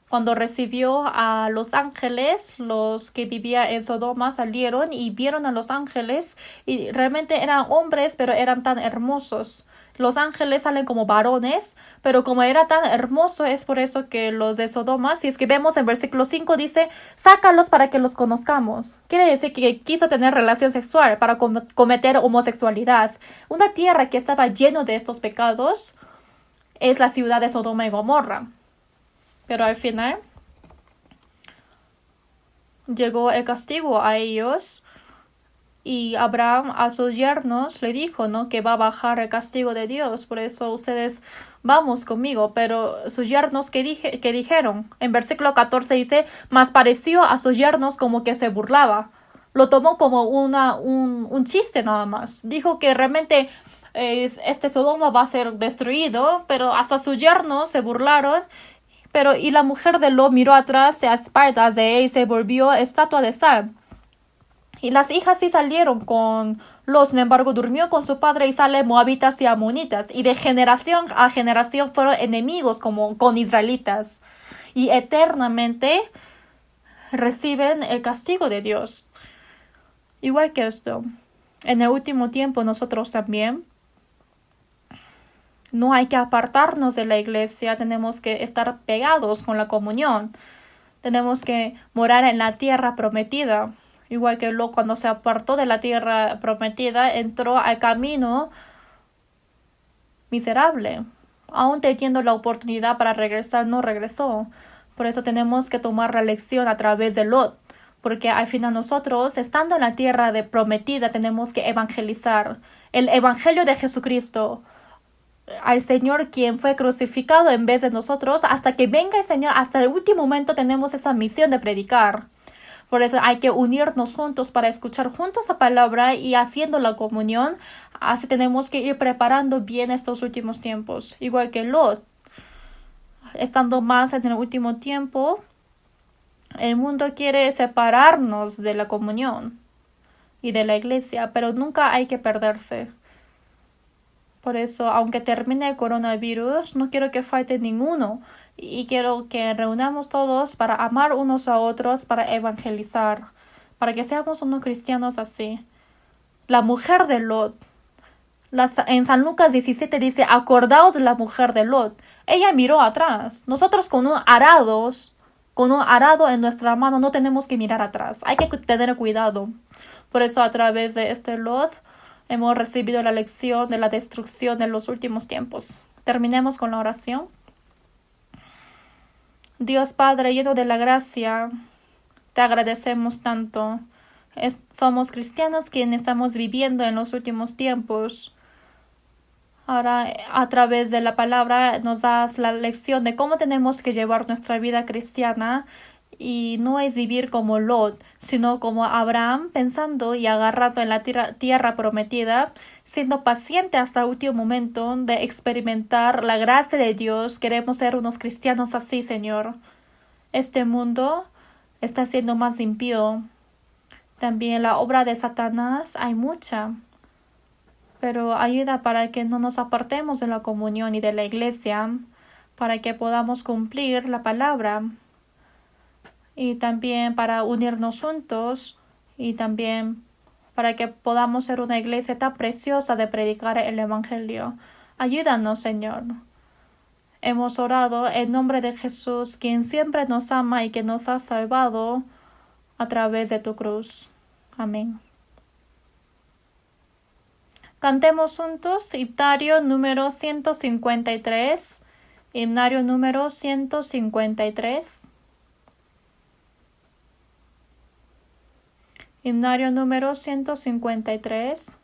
cuando recibió a los ángeles, los que vivían en Sodoma salieron y vieron a los ángeles y realmente eran hombres, pero eran tan hermosos. Los ángeles salen como varones, pero como era tan hermoso, es por eso que los de Sodoma, si es que vemos en versículo 5, dice, sácalos para que los conozcamos. Quiere decir que quiso tener relación sexual para cometer homosexualidad. Una tierra que estaba lleno de estos pecados es la ciudad de Sodoma y Gomorra. Pero al final llegó el castigo a ellos. Y Abraham a sus yernos le dijo, ¿no? Que va a bajar el castigo de Dios. Por eso ustedes vamos conmigo. Pero sus yernos que dijeron. En versículo 14 dice, mas pareció a sus yernos como que se burlaba. Lo tomó como un chiste nada más. Dijo que realmente este Sodoma va a ser destruido. Pero hasta sus yernos se burlaron. Y la mujer de Lot miró atrás a espaldas de él y se volvió estatua de sal. Y las hijas sí salieron con Lot, sin embargo, durmió con su padre y sale moabitas y amonitas. Y de generación a generación fueron enemigos como con israelitas. Y eternamente reciben el castigo de Dios. Igual que esto, en el último tiempo nosotros también no hay que apartarnos de la iglesia, tenemos que estar pegados con la comunión. Tenemos que morar en la tierra prometida. Igual que Lot cuando se apartó de la tierra prometida, entró al camino miserable. Aún teniendo la oportunidad para regresar, no regresó. Por eso tenemos que tomar la lección a través de Lot. Porque al final nosotros, estando en la tierra prometida, tenemos que evangelizar. El evangelio de Jesucristo. al Señor quien fue crucificado en vez de nosotros. Hasta que venga el Señor, hasta el último momento tenemos esa misión de predicar. Por eso hay que unirnos juntos para escuchar juntos la palabra y haciendo la comunión. Así tenemos que ir preparando bien estos últimos tiempos. Igual que Lot, estando más en el último tiempo, el mundo quiere separarnos de la comunión y de la iglesia, pero nunca hay que perderse. Por eso, aunque termine el coronavirus, no quiero que falte ninguno y quiero que reunamos todos para amar unos a otros, para evangelizar, para que seamos unos cristianos así. La mujer de Lot. En San Lucas 17 dice, acordaos de la mujer de Lot. Ella miró atrás. Nosotros con un arado en nuestra mano no tenemos que mirar atrás. Hay que tener cuidado. Por eso a través de este Lot hemos recibido la lección de la destrucción de los últimos tiempos. Terminemos con la oración. Dios Padre, lleno de la gracia, te agradecemos tanto. Somos cristianos quienes estamos viviendo en los últimos tiempos. Ahora, a través de la palabra, nos das la lección de cómo tenemos que llevar nuestra vida cristiana. Y no es vivir como Lot, sino como Abraham, pensando y agarrando en la tierra prometida, siendo paciente hasta el último momento de experimentar la gracia de Dios. Queremos ser unos cristianos así, Señor. Este mundo está siendo más impío. También la obra de Satanás hay mucha. Pero ayuda para que no nos apartemos de la comunión y de la iglesia, para que podamos cumplir la palabra. Y también para unirnos juntos y también para que podamos ser una iglesia tan preciosa de predicar el Evangelio. Ayúdanos, Señor. Hemos orado en nombre de Jesús, quien siempre nos ama y que nos ha salvado a través de tu cruz. Amén. Cantemos juntos himnario número 153. Himnario número 153. Himnario número 153.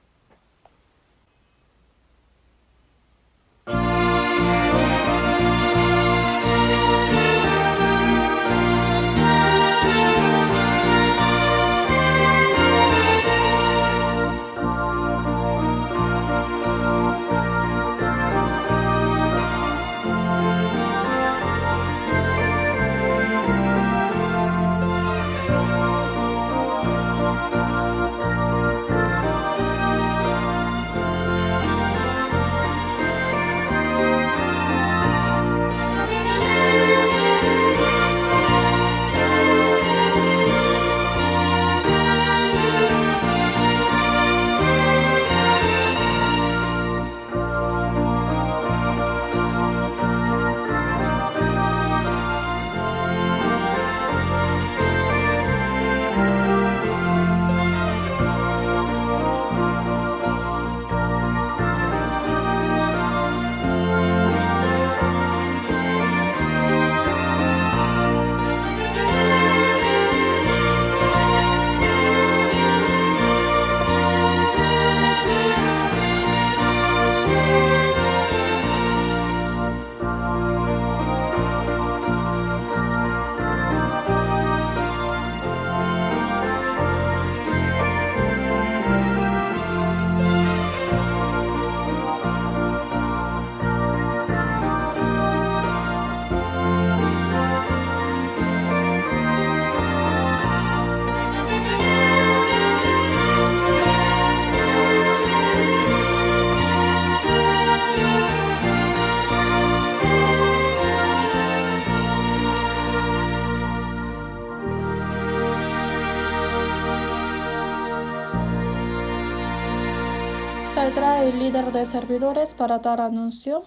Saldrá el líder de servidores para dar anuncio.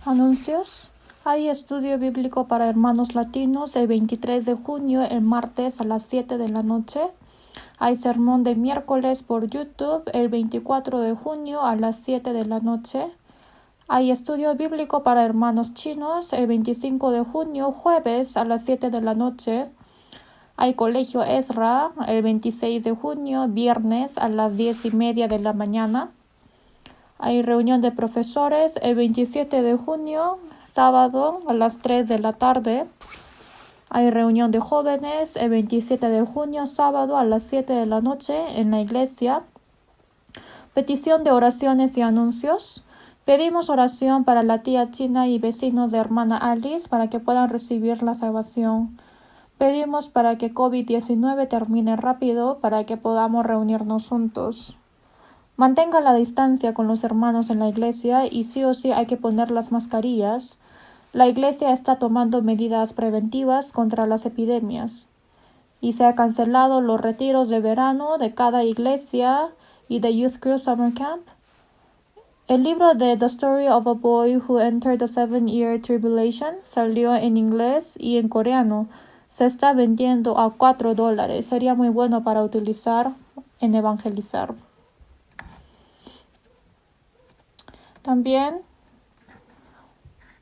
Anuncios. Hay estudio bíblico para hermanos latinos el 23 de junio, el martes a las 7 de la noche. Hay sermón de miércoles por YouTube el 24 de junio a las 7 de la noche. Hay estudio bíblico para hermanos chinos el 25 de junio, jueves a las 7 de la noche. Hay colegio Ezra el 26 de junio, viernes a las 10:30 de la mañana. Hay reunión de profesores el 27 de junio, sábado a las 3 de la tarde. Hay reunión de jóvenes el 27 de junio, sábado a las 7 de la noche en la iglesia. Petición de oraciones y anuncios. Pedimos oración para la tía China y vecinos de hermana Alice para que puedan recibir la salvación. Pedimos para que COVID-19 termine rápido para que podamos reunirnos juntos. Mantenga la distancia con los hermanos en la iglesia y sí o sí hay que poner las mascarillas. La iglesia está tomando medidas preventivas contra las epidemias y se ha cancelado los retiros de verano de cada iglesia y de Youth Group Summer Camp. El libro de The Story of a Boy Who Entered the 7-Year Tribulation salió en inglés y en coreano. Se está vendiendo a $4. Sería muy bueno para utilizar en evangelizar. También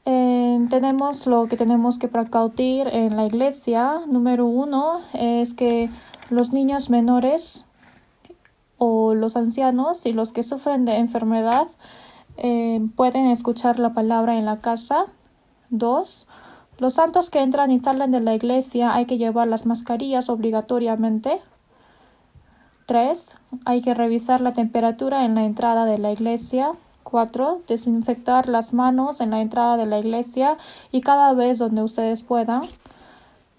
tenemos lo que tenemos que precautir en la iglesia. Número 1 es que los niños menores o los ancianos y los que sufren de enfermedad pueden escuchar la palabra en la casa. 2. Los santos que entran y salen de la iglesia hay que llevar las mascarillas obligatoriamente. 3. Hay que revisar la temperatura en la entrada de la iglesia. 4. Desinfectar las manos en la entrada de la iglesia y cada vez donde ustedes puedan.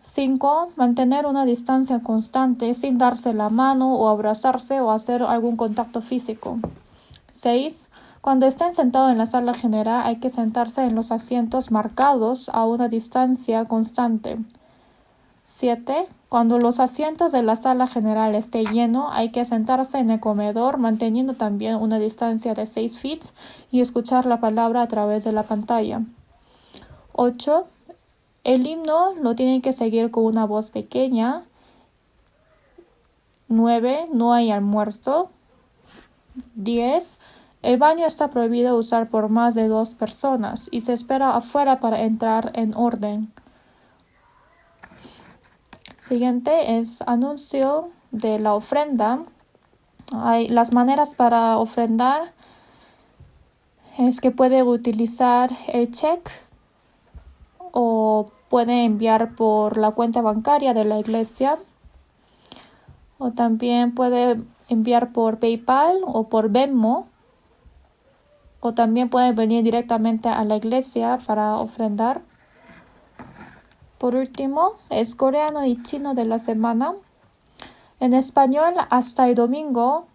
5. Mantener una distancia constante sin darse la mano o abrazarse o hacer algún contacto físico. 6. Cuando estén sentados en la sala general hay que sentarse en los asientos marcados a una distancia constante. 7. Cuando los asientos de la sala general esté lleno, hay que sentarse en el comedor manteniendo también una distancia de 6 feet y escuchar la palabra a través de la pantalla. 8. El himno lo tienen que seguir con una voz pequeña. 9. No hay almuerzo. 10. El baño está prohibido usar por más de 2 personas y se espera afuera para entrar en orden. Siguiente es anuncio de la ofrenda. Las maneras para ofrendar es que puede utilizar el cheque o puede enviar por la cuenta bancaria de la iglesia o también puede enviar por PayPal o por Venmo o también puede venir directamente a la iglesia para ofrendar. Por último, es coreano y chino de la semana. En español, hasta el domingo.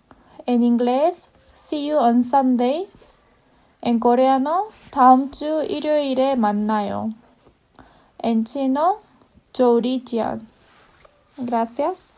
En inglés, see you on Sunday. En coreano, 다음 주 일요일에 만나요. En chino, 조리지안. Gracias.